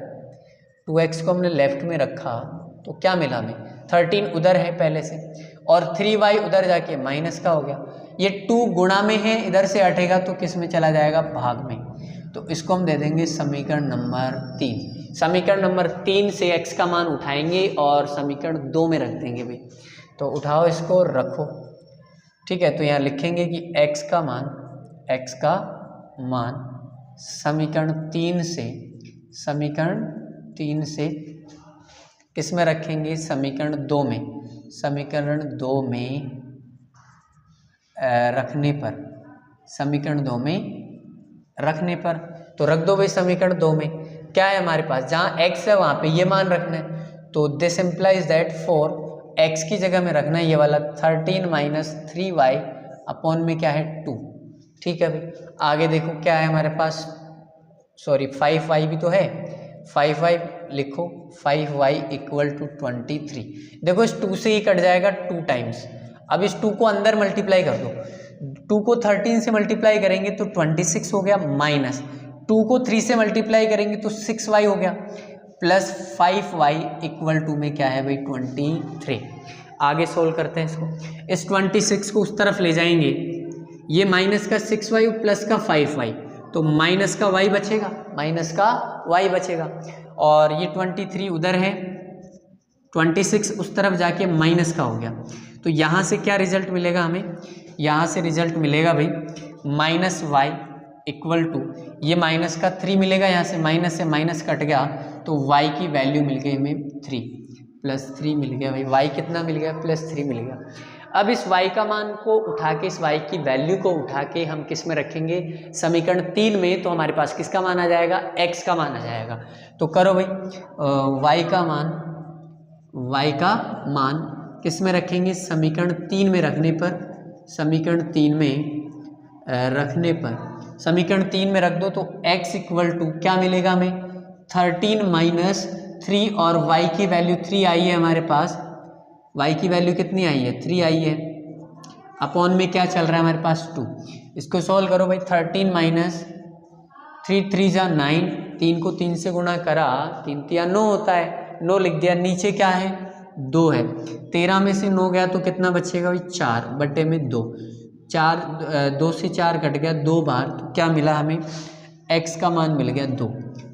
2x को हमने लेफ्ट में रखा, तो क्या मिला हमें? 13 उधर है पहले से और 3y उधर जाके माइनस का हो गया। ये 2 गुणा में है, इधर से हटेगा तो किस में चला जाएगा? भाग में। तो इसको हम दे देंगे समीकरण नंबर 3। समीकरण नंबर 3 से x का मान उठाएंगे और समीकरण 2 में रख देंगे भाई। तो उठाओ इसको, रखो। ठीक है, तो यहाँ लिखेंगे कि x का मान समीकरण 3 से किस में रखेंगे? समीकरण 2 में। समीकरण 2 में रखने पर, समीकरण 2 में रखने पर तो रख दो भाई। समीकरण 2 में क्या है हमारे पास? जहाँ x है वहाँ पे ये मान रखना है। तो this implies that for x की जगह में रखना है ये वाला 13 माइनस 3y अपॉन में क्या है? 2। ठीक है भाई, आगे देखो क्या है हमारे पास, सॉरी 5y भी तो है, 5y लिखो, 5y इक्वल टू 23। देखो इस 2 से ही कट जाएगा 2 टाइम्स। अब इस 2 को अंदर मल्टीप्लाई कर दो, 2 को 13 से मल्टीप्लाई करेंगे तो 26 हो गया, माइनस 2 को 3 से मल्टीप्लाई करेंगे तो 6y हो गया, प्लस 5y इक्वल टू में क्या है भाई? 23। आगे सोल्व करते हैं इसको। इस 26 को उस तरफ ले जाएंगे, ये माइनस का 6y प्लस का 5y, तो माइनस का y बचेगा, माइनस का y बचेगा। और ये 23 उधर है, 26 उस तरफ जाके माइनस का हो गया। तो यहाँ से क्या रिजल्ट मिलेगा हमें? यहाँ से रिजल्ट मिलेगा भाई माइनस y इक्वल टू, ये माइनस का 3 मिलेगा, यहाँ से माइनस कट गया तो y की वैल्यू मिल गई हमें 3, प्लस 3 मिल गया भाई। y कितना मिल गया? प्लस 3 मिल गया। अब इस y का मान को उठा के, इस y की वैल्यू को उठा के हम किस में रखेंगे? समीकरण 3 में। तो हमारे पास किसका मान आ जाएगा? x का मान आ जाएगा। तो करो भाई, y का मान किस में रखेंगे? समीकरण 3 में रखने पर, समीकरण 3 में समीकरण 3 में रख दो तो x इक्वल टू क्या मिलेगा हमें? 13 माइनस 3 और y की वैल्यू 3 आई है हमारे पास। y की वैल्यू कितनी आई है? 3 आई है। अपॉन में क्या चल रहा है हमारे पास? 2। इसको सॉल्व करो भाई। 13 माइनस 3 3 जा 9, 3 को 3 से गुणा करा, 3 3 9 होता है, 9 लिख दिया। नीचे क्या है? 2 है। 13 में से 9 गया तो कितना बचेगा भाई? 4 बटे में 2, 2 से 4 कट गया 2 बार। तो क्या मिला हमें? x का मान मिल गया 2।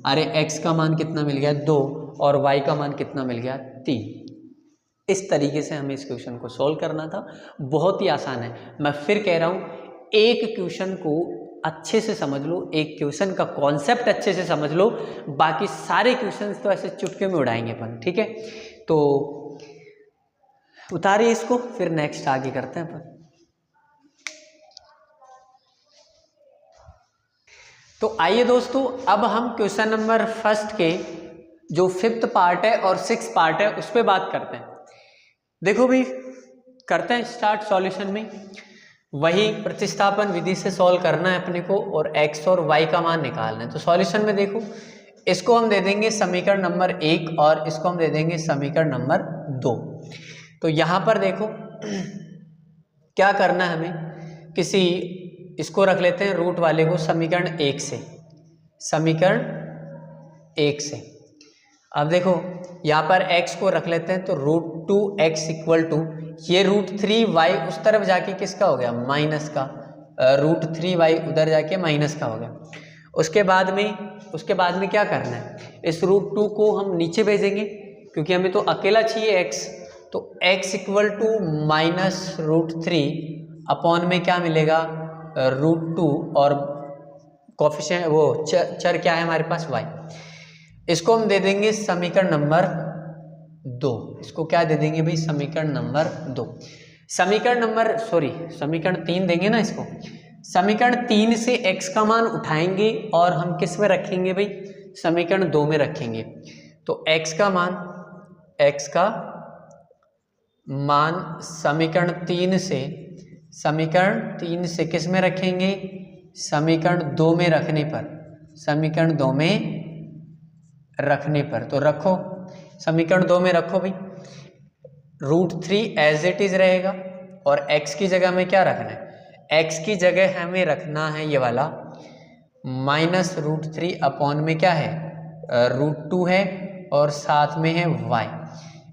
अरे x का मान कितना मिल गया? 2, और y का मान कितना मिल गया? 3। इस तरीके से हमें इस क्वेश्चन को सॉल्व करना था। बहुत ही आसान है। मैं फिर कह रहा हूँ, एक क्वेश्चन को अच्छे से समझ लो, एक क्वेश्चन का कॉन्सेप्ट अच्छे से समझ लो, बाकी सारे क्वेश्चंस तो ऐसे चुटकी में उड़ाएंगे अपन। ठीक है, तो उतारिए इसको, फिर नेक्स्ट आगे करते हैं अपन। तो आइए दोस्तों, अब हम क्वेश्चन नंबर फर्स्ट के जो 5th पार्ट है और 6th पार्ट है उस पर बात करते हैं। देखो भाई, करते हैं स्टार्ट सॉल्यूशन में। वही प्रतिस्थापन विधि से सॉल्व करना है अपने को और x और y का मान निकालना है। तो सॉल्यूशन में देखो, इसको हम दे देंगे समीकरण नंबर 1 और इसको हम दे देंगे समीकरण नंबर 2। तो यहाँ पर देखो क्या करना है हमें, इसको रख लेते हैं रूट वाले को समीकरण 1 से, समीकरण 1 से। अब देखो यहाँ पर x को रख लेते हैं, तो √2x इक्वल टू ये √3y उस तरफ जाके किसका हो गया, माइनस का, √3y उधर जाके माइनस का हो गया। उसके बाद में क्या करना है, इस √2 को हम नीचे भेजेंगे क्योंकि हमें तो अकेला चाहिए x, तो x इक्वल टू -√3 अपॉन में क्या मिलेगा, √2 और कोफिशिएंट वो चर क्या है हमारे पास y। इसको हम दे देंगे समीकरण नंबर 2। इसको क्या दे देंगे भाई, समीकरण नंबर 2। समीकरण 3 देंगे ना इसको। समीकरण 3 से x का मान उठाएंगे और हम किस में रखेंगे भाई, समीकरण 2 में रखेंगे। तो x का मान समीकरण 3 से किस में रखेंगे, समीकरण 2 में रखने पर, तो रखो समीकरण 2 में रखो भाई, √3 एज इट इज रहेगा और x की जगह में क्या रखना है, x की जगह हमें रखना है ये वाला -√3 अपॉन में क्या है, √2 है और साथ में है y।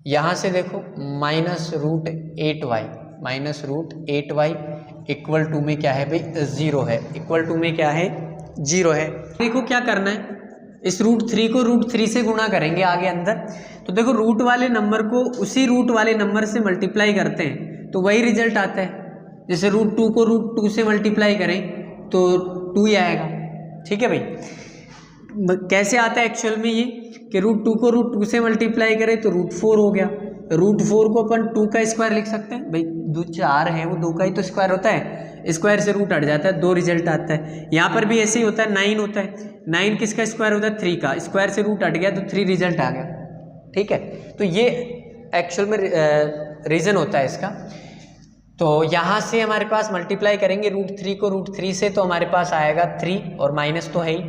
यहाँ से देखो -√8y इक्वल टू में क्या है भाई, 0 है, इक्वल टू में क्या है, 0 है। देखो क्या करना है, इस √3 को √3 से गुणा करेंगे आगे अंदर, तो देखो रूट वाले नंबर को उसी रूट वाले नंबर से मल्टीप्लाई करते हैं तो वही रिजल्ट आता है। जैसे √2 को √2 से मल्टीप्लाई करें तो 2 ही आएगा। ठीक है भाई, कैसे आता है एक्चुअल में ये कि √2 को √2 से मल्टीप्लाई करें तो √4 हो गया। √4 को अपन 2 का स्क्वायर लिख सकते हैं भाई, 2 4 है वो 2 का ही तो स्क्वायर होता है, स्क्वायर से रूट हट जाता है, 2 रिजल्ट आता है। यहाँ पर भी ऐसे ही होता है, 9 होता है, 9 किसका स्क्वायर होता है, 3 का, स्क्वायर से रूट हट गया तो 3 रिजल्ट आ गया। ठीक है, तो ये एक्चुअल में रीज़न होता है इसका। तो यहाँ से हमारे पास मल्टीप्लाई करेंगे √3 को √3 से, तो हमारे पास आएगा 3 और माइनस तो है ही,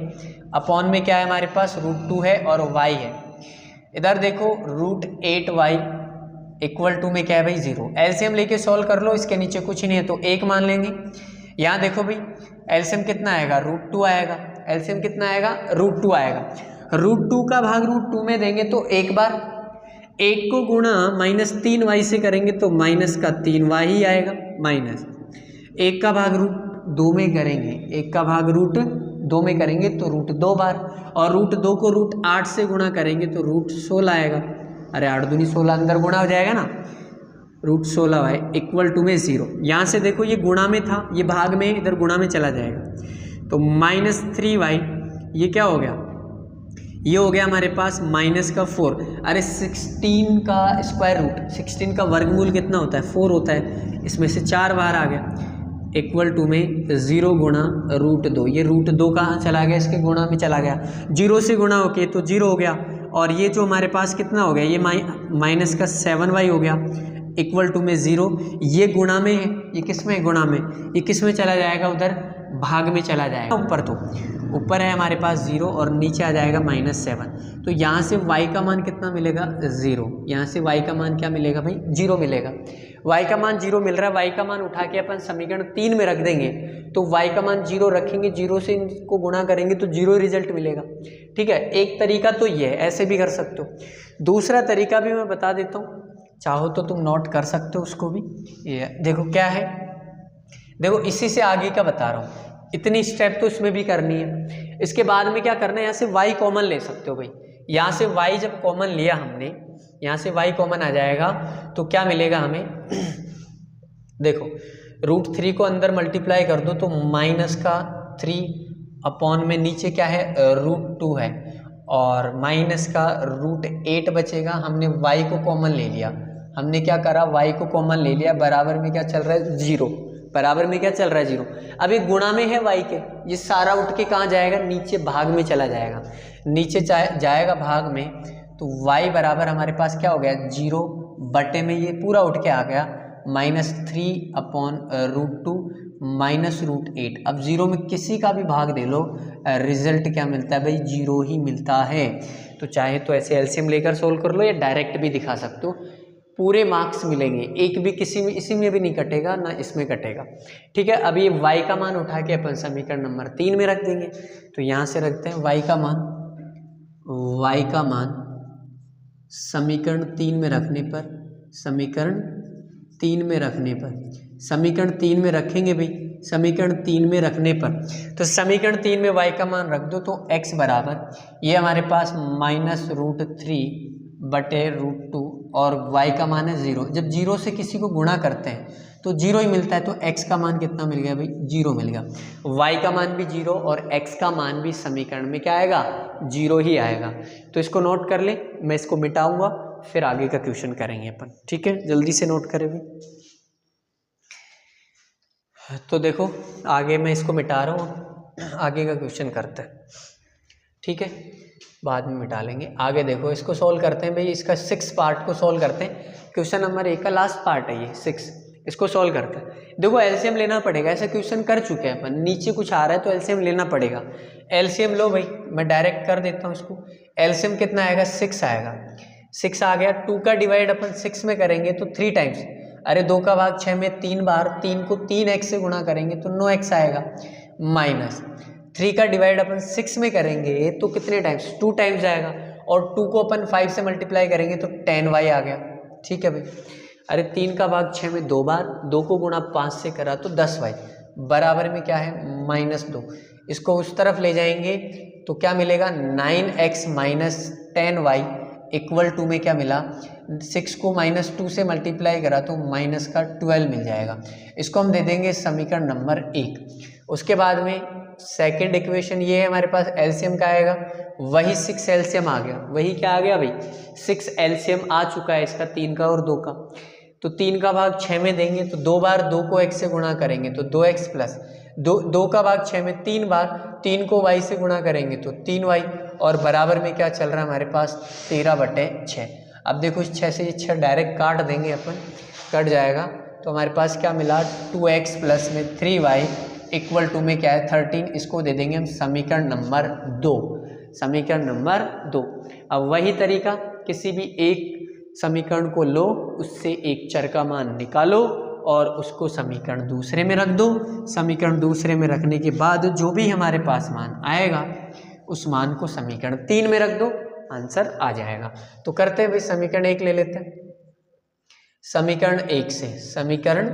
अपॉन में क्या है हमारे पास, √2 है और y है। इधर देखो √8y इक्वल टू में क्या है भाई, 0। एलसीएम लेके सॉल्व कर लो, इसके नीचे कुछ नहीं है तो 1 मान लेंगे। यहाँ देखो भाई एलसीएम कितना आएगा, √2 आएगा, एलसीएम कितना आएगा, √2 आएगा। √2 का भाग √2 में देंगे तो एक बार, 1 को गुणा -3y से करेंगे तो माइनस का 3y ही आएगा, माइनस 1 का भाग √2 में करेंगे, 1 का भाग √2 में करेंगे तो √2 बार, और √2 को √8 से गुणा करेंगे तो √16 आएगा। अरे 8 दूनी 16 अंदर गुणा हो जाएगा ना, √16y इक्वल टू में 0। यहाँ से देखो ये गुणा में था, ये भाग में, इधर गुणा में चला जाएगा तो -3y, ये क्या हो गया, ये हो गया हमारे पास -4। अरे 16 का स्क्वायर रूट, 16 का वर्गमूल कितना होता है, 4 होता है, इसमें से 4 बाहर आ गया, इक्वल टू में 0 गुणा √2। ये √2 कहाँ चला गया, इसके गुणा में चला गया, 0 से गुणा होके तो 0 हो गया, और ये जो हमारे पास कितना हो गया, ये माइनस का 7y हो गया, इक्वल टू में 0। ये गुणा में है, ये किस में है, गुणा में, ये किस में चला जाएगा, उधर भाग में चला जाएगा। ऊपर तो ऊपर है हमारे पास 0 और नीचे आ जाएगा -7। तो यहाँ से y का मान कितना मिलेगा, 0। यहाँ से y का मान क्या मिलेगा भाई, 0 मिलेगा। y का मान 0 मिल रहा है, y का मान उठा के अपन समीकरण 3 में रख देंगे तो y का मान 0 रखेंगे, 0 से इनको गुणा करेंगे तो 0 रिजल्ट मिलेगा। ठीक है, एक तरीका तो ये है, ऐसे भी कर सकते हो। दूसरा तरीका भी मैं बता देता हूँ, चाहो तो तुम नोट कर सकते हो उसको भी। ये देखो क्या है, देखो इसी से आगे का बता रहा हूँ, इतनी स्टेप तो इसमें भी करनी है। इसके बाद में क्या करना है, यहाँ से y कॉमन ले सकते हो भाई। यहाँ से y जब कॉमन लिया हमने, यहाँ से y कॉमन आ जाएगा तो क्या मिलेगा हमें देखो √3 को अंदर मल्टीप्लाई कर दो तो -3 अपॉन में नीचे क्या है, √2 है, और माइनस का √8 बचेगा। हमने y को कॉमन ले लिया, हमने क्या करा, y को कॉमन ले लिया, बराबर में क्या चल रहा है, 0, बराबर में क्या चल रहा है, 0। अब ये गुणा में है y के, ये सारा उठ के कहाँ जाएगा, नीचे भाग में चला जाएगा, नीचे जाएगा भाग में, तो y बराबर हमारे पास क्या हो गया, 0 बटे में ये पूरा उठ के आ गया -3 अपॉन √2 -√8। अब 0 में किसी का भी भाग दे लो, रिजल्ट क्या मिलता है भाई, 0 ही मिलता है। तो चाहे तो ऐसे एलसीएम लेकर सोल्व कर लो या डायरेक्ट भी दिखा सकते हो, पूरे मार्क्स मिलेंगे, एक भी किसी में इसी में भी नहीं कटेगा ना इसमें कटेगा। ठीक है, अब ये y का मान उठा के अपन समीकरण नंबर 3 में रख देंगे। तो यहाँ से रखते हैं y का मान समीकरण 3 में रखने पर, समीकरण 3 में रखने पर, समीकरण 3 में रखेंगे भाई, समीकरण 3 में रखने पर, तो समीकरण 3 में y का मान रख दो तो x बराबर ये हमारे पास -√3/√2 और y का मान है 0। जब 0 से किसी को गुणा करते हैं तो 0 ही मिलता है, तो x का मान कितना मिल गया भाई, 0 मिल गया। y का मान भी 0 और x का मान भी समीकरण में क्या आएगा, 0 ही आएगा। तो इसको नोट कर ले, मैं इसको मिटाऊंगा फिर आगे का क्वेश्चन करेंगे अपन, ठीक है, जल्दी से नोट करें भाई। तो देखो आगे मैं इसको मिटा रहा हूँ, आगे का क्वेश्चन करते हैं, ठीक है, बाद में मिटा लेंगे। आगे देखो इसको सॉल्व करते हैं भाई, इसका 6 पार्ट को सॉल्व करते हैं। क्वेश्चन नंबर 1 का लास्ट पार्ट है ये 6, इसको सॉल्व करते हैं। देखो एलसीएम लेना पड़ेगा, ऐसा क्वेश्चन कर चुके हैं अपन, नीचे कुछ आ रहा है तो एलसीएम लेना पड़ेगा। एलसीएम लो भाई, मैं डायरेक्ट कर देता हूँ इसको। एलसीएम कितना आएगा, 6 आएगा। 6 आ गया, 2 का डिवाइड अपन 6 में करेंगे तो 3 टाइम्स, अरे 2 का भाग 6 में 3 बार, 3 को 3x से गुणा करेंगे तो 9x आएगा। माइनस 3 का डिवाइड अपन 6 में करेंगे तो कितने टाइम्स, 2 टाइम्स आएगा, और 2 को अपन 5 से मल्टीप्लाई करेंगे तो 10y आ गया, ठीक है भाई। अरे 3 का भाग 6 में 2 बार, 2 को गुणा 5 से करा तो 10y, बराबर में क्या है, -2। इसको उस तरफ ले जाएंगे तो क्या मिलेगा, 9x minus 10y equal to में क्या मिला, 6 को -2 से मल्टीप्लाई करा तो माइनस का 12 मिल जाएगा। इसको हम दे देंगे समीकरण नंबर 1। उसके बाद में सेकंड इक्वेशन ये है हमारे पास, एलसीएम का आएगा, वही 6 एलसीएम आ गया, वही क्या आ गया भाई, 6 एलसीएम आ चुका है इसका, 3 का और 2 का। तो 3 का भाग 6 में देंगे तो 2 बार 2 को x से गुणा करेंगे तो 2x प्लस 2 का भाग 6 में 3 बार, 3 को y से गुणा करेंगे तो 3y, और बराबर में क्या चल रहा है हमारे पास, 13/6। अब देखो इस 6 से ये 6 डायरेक्ट काट देंगे अपन, कट जाएगा तो हमारे पास क्या मिला, 2x प्लस में 3y इक्वल टू में क्या है, 13। इसको दे देंगे हम समीकरण नंबर 2, समीकरण नंबर 2। अब वही तरीका, किसी भी एक समीकरण को लो, उससे एक चर का मान निकालो और उसको समीकरण दूसरे में रख दो। समीकरण दूसरे में रखने के बाद जो भी हमारे पास मान आएगा उस मान को समीकरण 3 में रख दो, आंसर आ जाएगा। तो करते हैं भाई, समीकरण 1 ले लेते हैं। समीकरण 1 से, समीकरण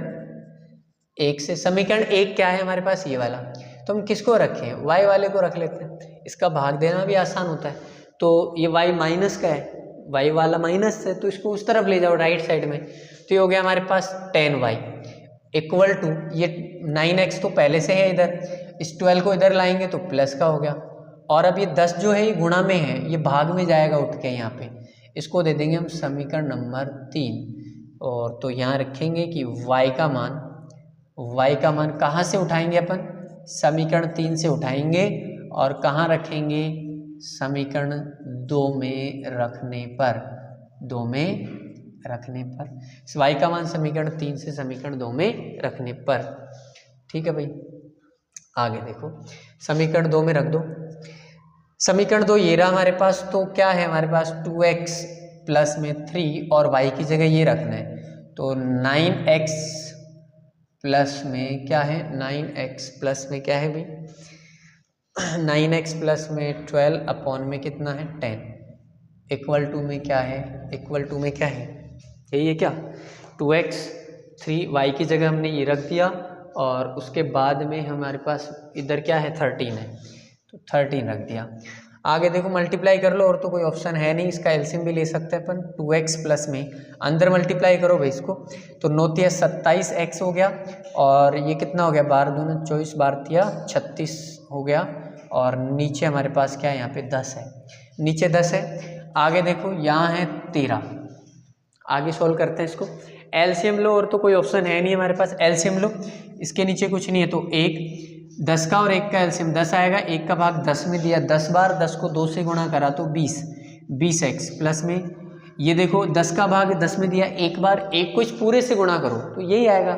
1 से, समीकरण 1 क्या है हमारे पास, ये वाला, तो हम किसको रखें, y वाले को रख लेते हैं। इसका भाग देना भी आसान होता है, तो ये y माइनस का है, y वाला माइनस है तो इसको उस तरफ ले जाओ राइट साइड में, तो ये हो गया हमारे पास 10y इक्वल टू, ये 9x तो पहले से है इधर, इस 12 को इधर लाएंगे तो प्लस का हो गया, और अब ये 10 जो है ये गुणा में है, ये भाग में जाएगा उठ के यहाँ पे, इसको दे देंगे हम समीकरण नंबर 3। और तो यहाँ रखेंगे कि y का मान कहाँ से उठाएंगे अपन, समीकरण 3 से उठाएंगे, और कहाँ रखेंगे, समीकरण 2 में रखने पर, 2 में रखने पर, y का मान समीकरण 3 से समीकरण 2 में रखने पर, ठीक है भाई। आगे देखो, समीकरण 2 में रख दो, समीकरण 2 ये रहा हमारे पास, तो क्या है हमारे पास, 2x प्लस में 3 और y की जगह ये रखना है, तो 9x प्लस में क्या है, 9x प्लस में क्या है भाई, 9x प्लस में 12 अपॉन में कितना है, 10 इक्वल टू में क्या है, इक्वल टू में क्या है, यही है क्या, 2x 3y की जगह हमने ये रख दिया, और उसके बाद में हमारे पास इधर क्या है, 13 है, तो 13 रख दिया। आगे देखो मल्टीप्लाई कर लो, और तो कोई ऑप्शन है नहीं, इसका एलसीएम भी ले सकते हैं अपन। 2x प्लस में अंदर मल्टीप्लाई करो भाई इसको, तो 9 तिया 27x हो गया, और ये कितना हो गया, 12 दूना 24, 12 तिया 36 हो गया, और नीचे हमारे पास क्या है, यहाँ पे 10 है, नीचे 10 है। आगे देखो यहाँ है 13, आगे सोल्व करते हैं इसको, एलसीएम लो, और तो कोई ऑप्शन है नहीं हमारे पास, एलसीएम लो, इसके नीचे कुछ नहीं है, तो 1 10 का और 1 का एलसीएम 10 आएगा, 1 का भाग 10 में दिया 10 बार, 10 को 2 से गुणा करा तो 20x प्लस में, ये देखो 10 का भाग 10 में दिया 1 बार, 1 को इस पूरे से गुणा करो तो यही आएगा,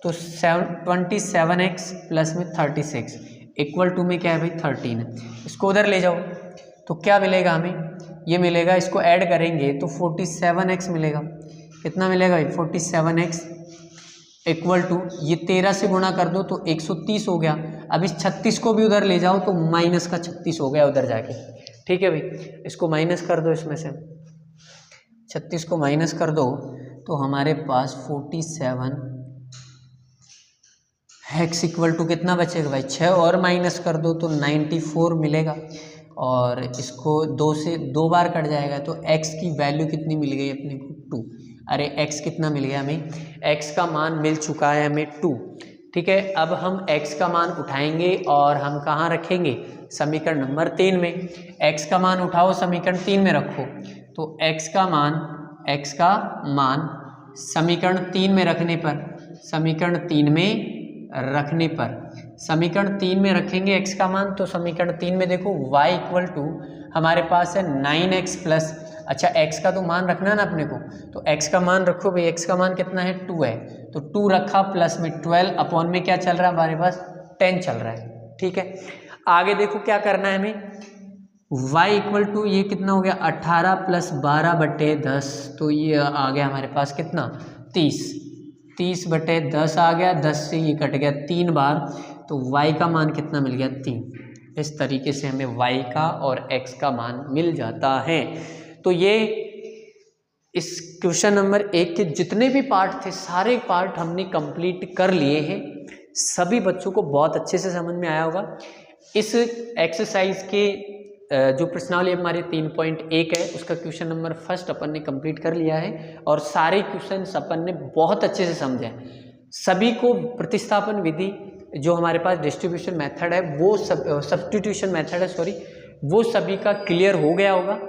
तो 27x प्लस में 36 इक्वल टू में क्या है भाई, 13। इसको उधर ले जाओ तो क्या मिलेगा हमें, ये मिलेगा, इसको ऐड करेंगे तो 47x मिलेगा, कितना मिलेगा भाई, 47x इक्वल टू, ये 13 से गुणा कर दो तो 130 हो गया। अब इस 36 को भी उधर ले जाओ तो माइनस का 36 हो गया उधर जाके, ठीक है भाई, इसको माइनस कर दो इसमें से, 36 को माइनस कर दो तो हमारे पास 47 x इक्वल टू कितना बचेगा भाई, 6 और माइनस कर दो तो 94 मिलेगा, और इसको 2 से 2 बार कट जाएगा तो x की वैल्यू कितनी मिल गई अपने को, 2। अरे x कितना मिल गया हमें, x का मान मिल चुका है हमें 2। ठीक है, अब हम x का मान उठाएंगे और हम कहाँ रखेंगे, समीकरण नंबर 3 में। x का मान उठाओ, समीकरण 3 में रखो, तो x का मान समीकरण 3 में रखने पर, समीकरण 3 में रखेंगे x का मान, तो समीकरण 3 में देखो y इक्वल टू हमारे पास है 9x प्लस, अच्छा x का तो मान रखना है ना अपने को, तो x का मान रखो भाई, x का मान कितना है, 2 है, तो 2 रखा, प्लस में 12 अपॉन में क्या चल रहा है हमारे पास, 10 चल रहा है। ठीक है, आगे देखो क्या करना है हमें, y इक्वल टू ये कितना हो गया, 18 प्लस 12/10, तो ये आ गया हमारे पास कितना, 30/10 आ गया, 10 से ये कट गया 3 बार, तो y का मान कितना मिल गया, 3। इस तरीके से हमें y का और x का मान मिल जाता है। तो ये इस क्वेश्चन नंबर 1 के जितने भी पार्ट थे सारे पार्ट हमने कंप्लीट कर लिए हैं। सभी बच्चों को बहुत अच्छे से समझ में आया होगा। इस एक्सरसाइज के जो प्रश्नावली हमारे 3.1 है उसका क्वेश्चन नंबर फर्स्ट अपन ने कंप्लीट कर लिया है और सारे क्वेश्चन अपन ने बहुत अच्छे से समझे। सभी को प्रतिस्थापन विधि जो हमारे पास डिस्ट्रीब्यूशन मेथड है वो सब्स्टिट्यूशन मेथड है सॉरी, वो सभी का क्लियर हो गया होगा।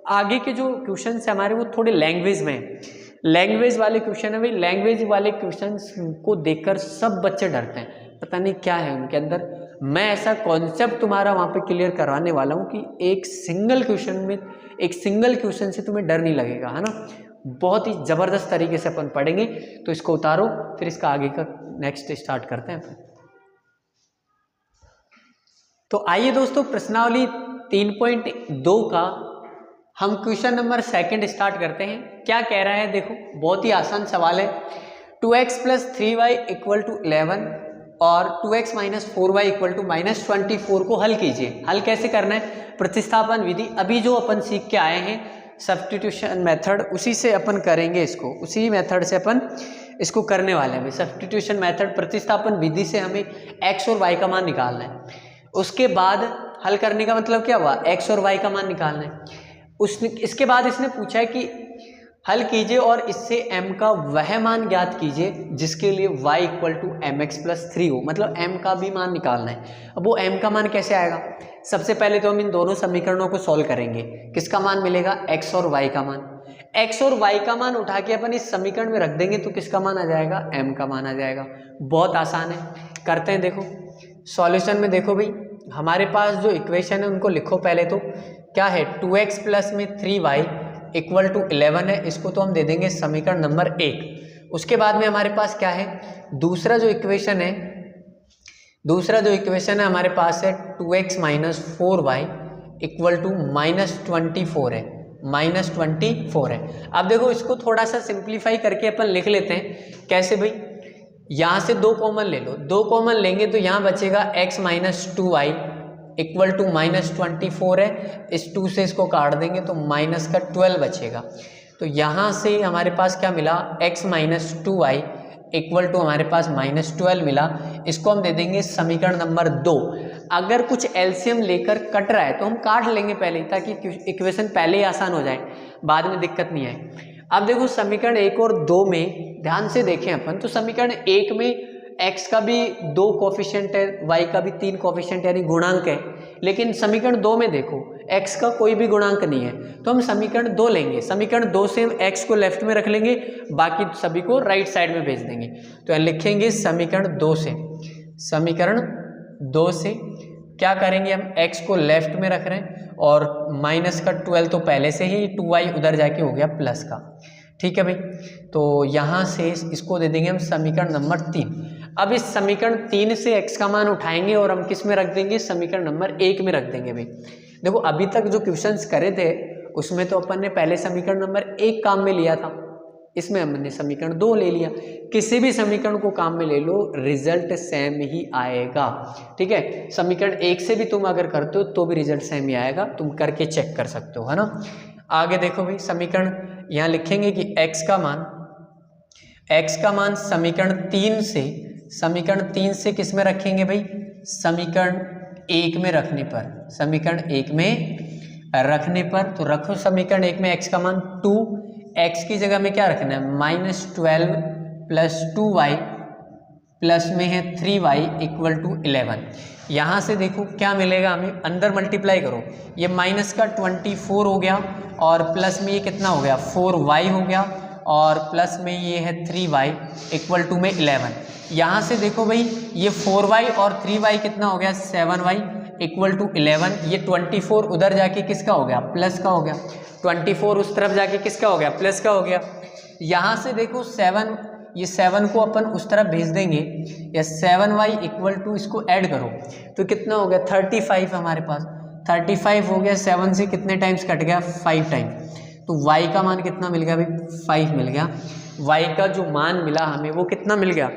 आगे के जो क्वेश्चन है हमारे वो थोड़े लैंग्वेज में है, लैंग्वेज वाले क्वेश्चन है भाई। लैंग्वेज वाले क्वेश्चन को देखकर सब बच्चे डरते हैं, पता नहीं क्या है उनके अंदर। मैं ऐसा कॉन्सेप्ट तुम्हारा वहाँ पे क्लियर करवाने वाला हूँ कि एक सिंगल क्वेश्चन से तुम्हें डर नहीं लगेगा, है ना। बहुत ही ज़बरदस्त तरीके से अपन पढ़ेंगे। तो इसको उतारो, फिर इसका आगे का नेक्स्ट स्टार्ट करते हैं। तो आइए दोस्तों, प्रश्नावली 3.2 का हम क्वेश्चन नंबर 2 स्टार्ट करते हैं। क्या कह रहा है देखो, बहुत ही आसान सवाल है। 2x + 3y = 11 और 2x - 4y = -24 को हल कीजिए। हल कैसे करना है, प्रतिस्थापन विधि अभी जो अपन सीख के आए हैं सब्स्टिट्यूशन मेथड, उसी से अपन करेंगे इसको, उसी मेथड से अपन इसको करने वाले हैं। सब्स्टिट्यूशन मेथड प्रतिस्थापन विधि से हमें x और y का मान निकालना है। उसके बाद हल करने का मतलब क्या हुआ, x और y का मान निकालना है। इसके बाद इसने पूछा है कि हल कीजिए और इससे m का वह मान ज्ञात कीजिए जिसके लिए y = mx + 3 हो, मतलब m का भी मान निकालना है। अब वो m का मान कैसे आएगा, सबसे पहले तो हम इन दोनों समीकरणों को सॉल्व करेंगे। किसका मान मिलेगा, x और y का मान। x और y का मान उठा के अपन इस समीकरण में रख देंगे तो किसका मान आ जाएगा, m का मान आ जाएगा। बहुत आसान है, करते हैं। देखो सॉल्यूशन में देखो भाई, हमारे पास जो इक्वेशन है उनको लिखो। पहले तो क्या है, 2x + 3y = 11 है, इसको तो हम दे देंगे समीकरण नंबर 1। उसके बाद में हमारे पास क्या है, दूसरा जो इक्वेशन है हमारे पास है 2x - 4y = -24 है, -24 है। अब देखो इसको थोड़ा सा सिंप्लीफाई करके अपन लिख लेते हैं। कैसे भाई, यहाँ से 2 कॉमन ले लो, 2 कॉमन लेंगे तो यहाँ बचेगा x - 2y = -24 है। इस 2 से इसको काट देंगे तो -12 बचेगा। तो यहाँ से हमारे पास क्या मिला, x - 2y = हमारे पास -12 मिला। इसको हम दे देंगे समीकरण नंबर 2। अगर कुछ एलसीएम लेकर कट रहा है तो हम काट लेंगे पहले ही, ताकि इक्वेशन पहले ही आसान हो जाए, बाद में दिक्कत नहीं आए। अब देखो समीकरण 1 और 2 में ध्यान से देखें अपन, तो समीकरण 1 में x का भी 2 कोफिशिएंट है, y का भी 3 कोफिशिएंट यानी गुणांक है। लेकिन समीकरण 2 में देखो x का कोई भी गुणांक नहीं है, तो हम समीकरण 2 लेंगे। समीकरण 2 से x को लेफ्ट में रख लेंगे, बाकी सभी को राइट साइड में भेज देंगे। तो लिखेंगे समीकरण 2 से क्या करेंगे, हम x को लेफ्ट में रख रहे हैं और -12 तो पहले से ही, 2y उधर जाके हो गया प्लस का। ठीक है भाई, तो यहाँ से इसको दे देंगे हम समीकरण नंबर 3। अब इस समीकरण 3 से x का मान उठाएंगे और हम किस में रख देंगे, समीकरण नंबर 1 में रख देंगे भाई। देखो अभी तक जो क्वेश्चंस करे थे उसमें तो अपन ने पहले समीकरण नंबर 1 काम में लिया था, इसमें हमने समीकरण 2 ले लिया। किसी भी समीकरण को काम में ले लो, रिजल्ट सेम ही आएगा। ठीक है, समीकरण 1 से भी तुम अगर करते हो तो भी रिजल्ट सेम ही आएगा, तुम करके चेक कर सकते हो, है ना। आगे देखो भाई, समीकरण यहाँ लिखेंगे कि x का मान समीकरण 3 से किस में रखेंगे भाई, समीकरण 1 में रखने पर, तो रखो समीकरण 1 में x का मान 2, x की जगह में क्या रखना है -12 + 2y प्लस में है 3y = 11। यहाँ से देखो क्या मिलेगा हमें, अंदर मल्टीप्लाई करो, ये माइनस का 24 हो गया और प्लस में ये कितना हो गया 4y हो गया और प्लस में ये है 3y = में 11। यहाँ से देखो भाई ये 4y और 3y कितना हो गया 7y = 11। ये 24 उधर जाके किसका हो गया प्लस का हो गया, 24 उस तरफ जाके किसका हो गया प्लस का हो गया। यहाँ से देखो 7 को अपन उस तरफ भेज देंगे या 7y = इसको ऐड करो तो कितना हो गया 35 हमारे पास, 35 हो गया, 7 से कितने टाइम्स कट गया 5 टाइम्स, तो y का मान कितना मिल गया भाई 5 मिल गया। y का जो मान मिला हमें वो कितना मिल गया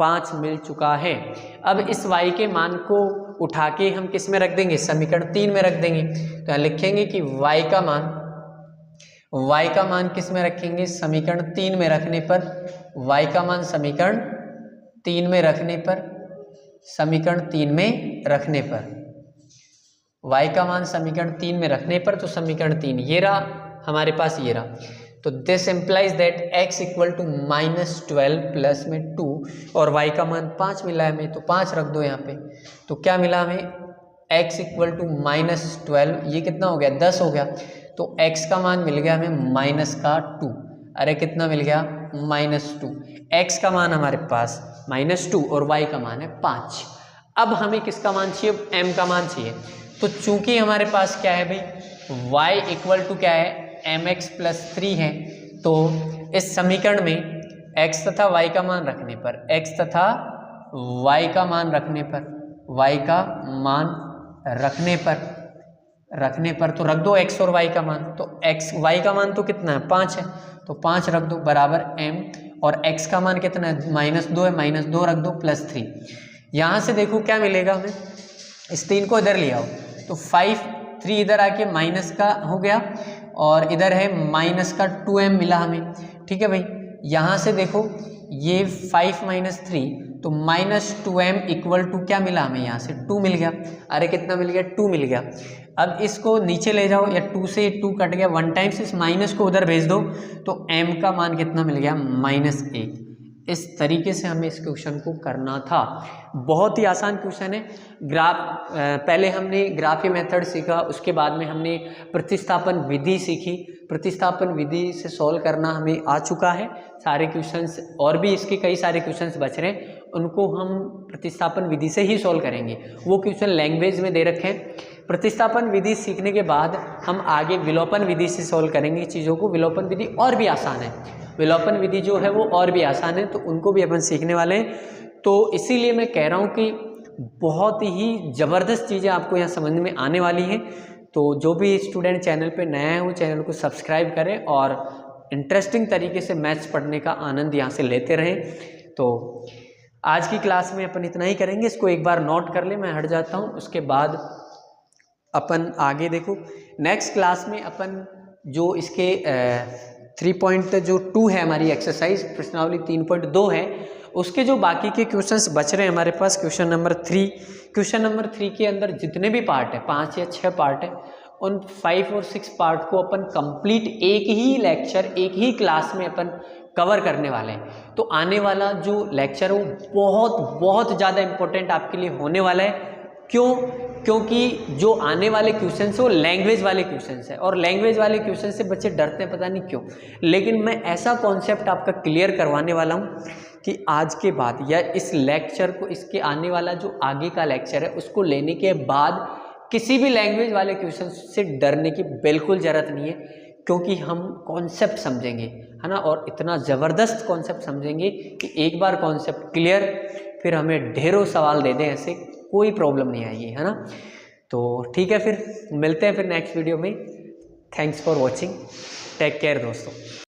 5 मिल चुका है। अब इस y के मान को उठा के हम किस में रख देंगे, समीकरण 3 में रख देंगे। तो यहाँ लिखेंगे कि y का मान किस में रखेंगे, समीकरण 3 में रखने पर, y का मान समीकरण 3 में रखने पर, y का मान समीकरण 3 में रखने पर, तो समीकरण 3 ये रहा हमारे पास, ये रहा। तो this implies that x = -12 plus में 2 और y का मान 5 मिला है हमें, तो 5 रख दो यहाँ पे। तो क्या मिला हमें x = -12, ये कितना हो गया 10 हो गया, तो x का मान मिल गया हमें -2। अरे कितना मिल गया -2। x का मान हमारे पास -2 और y का मान है 5। अब हमें किसका मान चाहिए, m का मान चाहिए। तो चूंकि हमारे पास क्या है भाई y = क्या है mx + 3 है, तो इस समीकरण में x तथा y का मान रखने पर, रखने पर तो रख दो x और y का मान, तो y का मान तो कितना है 5 है, तो 5 रख दो बराबर m, और x का मान कितना है -2 है, -2 रख दो प्लस 3। यहाँ से देखो क्या मिलेगा हमें, इस 3 को इधर ले आओ तो 5, 3 इधर आके माइनस का हो गया और इधर है -2m मिला हमें, ठीक है भाई। यहाँ से देखो ये 5 - 3 तो -2m = क्या मिला हमें, यहाँ से 2 मिल गया। अरे कितना मिल गया 2 मिल गया। अब इसको नीचे ले जाओ, या 2 से 2 कट गया, 1 टाइम्स इस माइनस को उधर भेज दो तो m का मान कितना मिल गया -1। इस तरीके से हमें इस क्वेश्चन को करना था। बहुत ही आसान क्वेश्चन है। पहले हमने ग्राफी मेथड सीखा, उसके बाद में हमने प्रतिस्थापन विधि सीखी। प्रतिस्थापन विधि से सॉल्व करना हमें आ चुका है सारे क्वेश्चंस, और भी इसके कई सारे क्वेश्चंस बच रहे हैं, उनको हम प्रतिस्थापन विधि से ही सॉल्व करेंगे। वो क्वेश्चन लैंग्वेज में दे रखे हैं। प्रतिस्थापन विधि सीखने के बाद हम आगे विलोपन विधि से सॉल्व करेंगे चीज़ों को। विलोपन विधि और भी आसान है, विलोपन विधि जो है वो और भी आसान है, तो उनको भी अपन सीखने वाले हैं। तो इसीलिए मैं कह रहा हूँ कि बहुत ही ज़बरदस्त चीज़ें आपको यहाँ समझ में आने वाली हैं। तो जो भी स्टूडेंट चैनल पे नया है वो चैनल को सब्सक्राइब करें और इंटरेस्टिंग तरीके से मैथ्स पढ़ने का आनंद यहाँ से लेते रहें। तो आज की क्लास में अपन इतना ही करेंगे, इसको एक बार नोट कर ले, मैं हट जाता हूँ। उसके बाद अपन आगे देखो नेक्स्ट क्लास में अपन जो इसके 3.2 है हमारी एक्सरसाइज, प्रश्नावली 3.2 है, उसके जो बाकी के क्वेश्चंस बच रहे हैं हमारे पास, क्वेश्चन नंबर 3 के अंदर जितने भी पार्ट है, 5 या 6 पार्ट है, उन 5 और 6 पार्ट को अपन कंप्लीट एक ही लेक्चर, एक ही क्लास में अपन कवर करने वाले हैं। तो आने वाला जो लेक्चर है वो बहुत ज़्यादा इम्पोर्टेंट आपके लिए होने वाला है। क्योंकि जो आने वाले क्वेश्चंस वो लैंग्वेज वाले क्वेश्चंस है, और लैंग्वेज वाले क्वेश्चन से बच्चे डरते हैं, पता नहीं क्यों। लेकिन मैं ऐसा कॉन्सेप्ट आपका क्लियर करवाने वाला हूँ कि आज के बाद या इस लेक्चर को, इसके आने वाला जो आगे का लेक्चर है उसको लेने के बाद किसी भी लैंग्वेज वाले क्वेश्चन से डरने की बिल्कुल ज़रूरत नहीं है, क्योंकि हम कॉन्सेप्ट समझेंगे, है ना, और इतना ज़बरदस्त कॉन्सेप्ट समझेंगे कि एक बार कॉन्सेप्ट क्लियर, फिर हमें ढेरों सवाल दे दें, ऐसे कोई प्रॉब्लम नहीं आएगी, है ना। तो ठीक है, फिर मिलते हैं फिर नेक्स्ट वीडियो में। Thanks for watching, take care दोस्तों।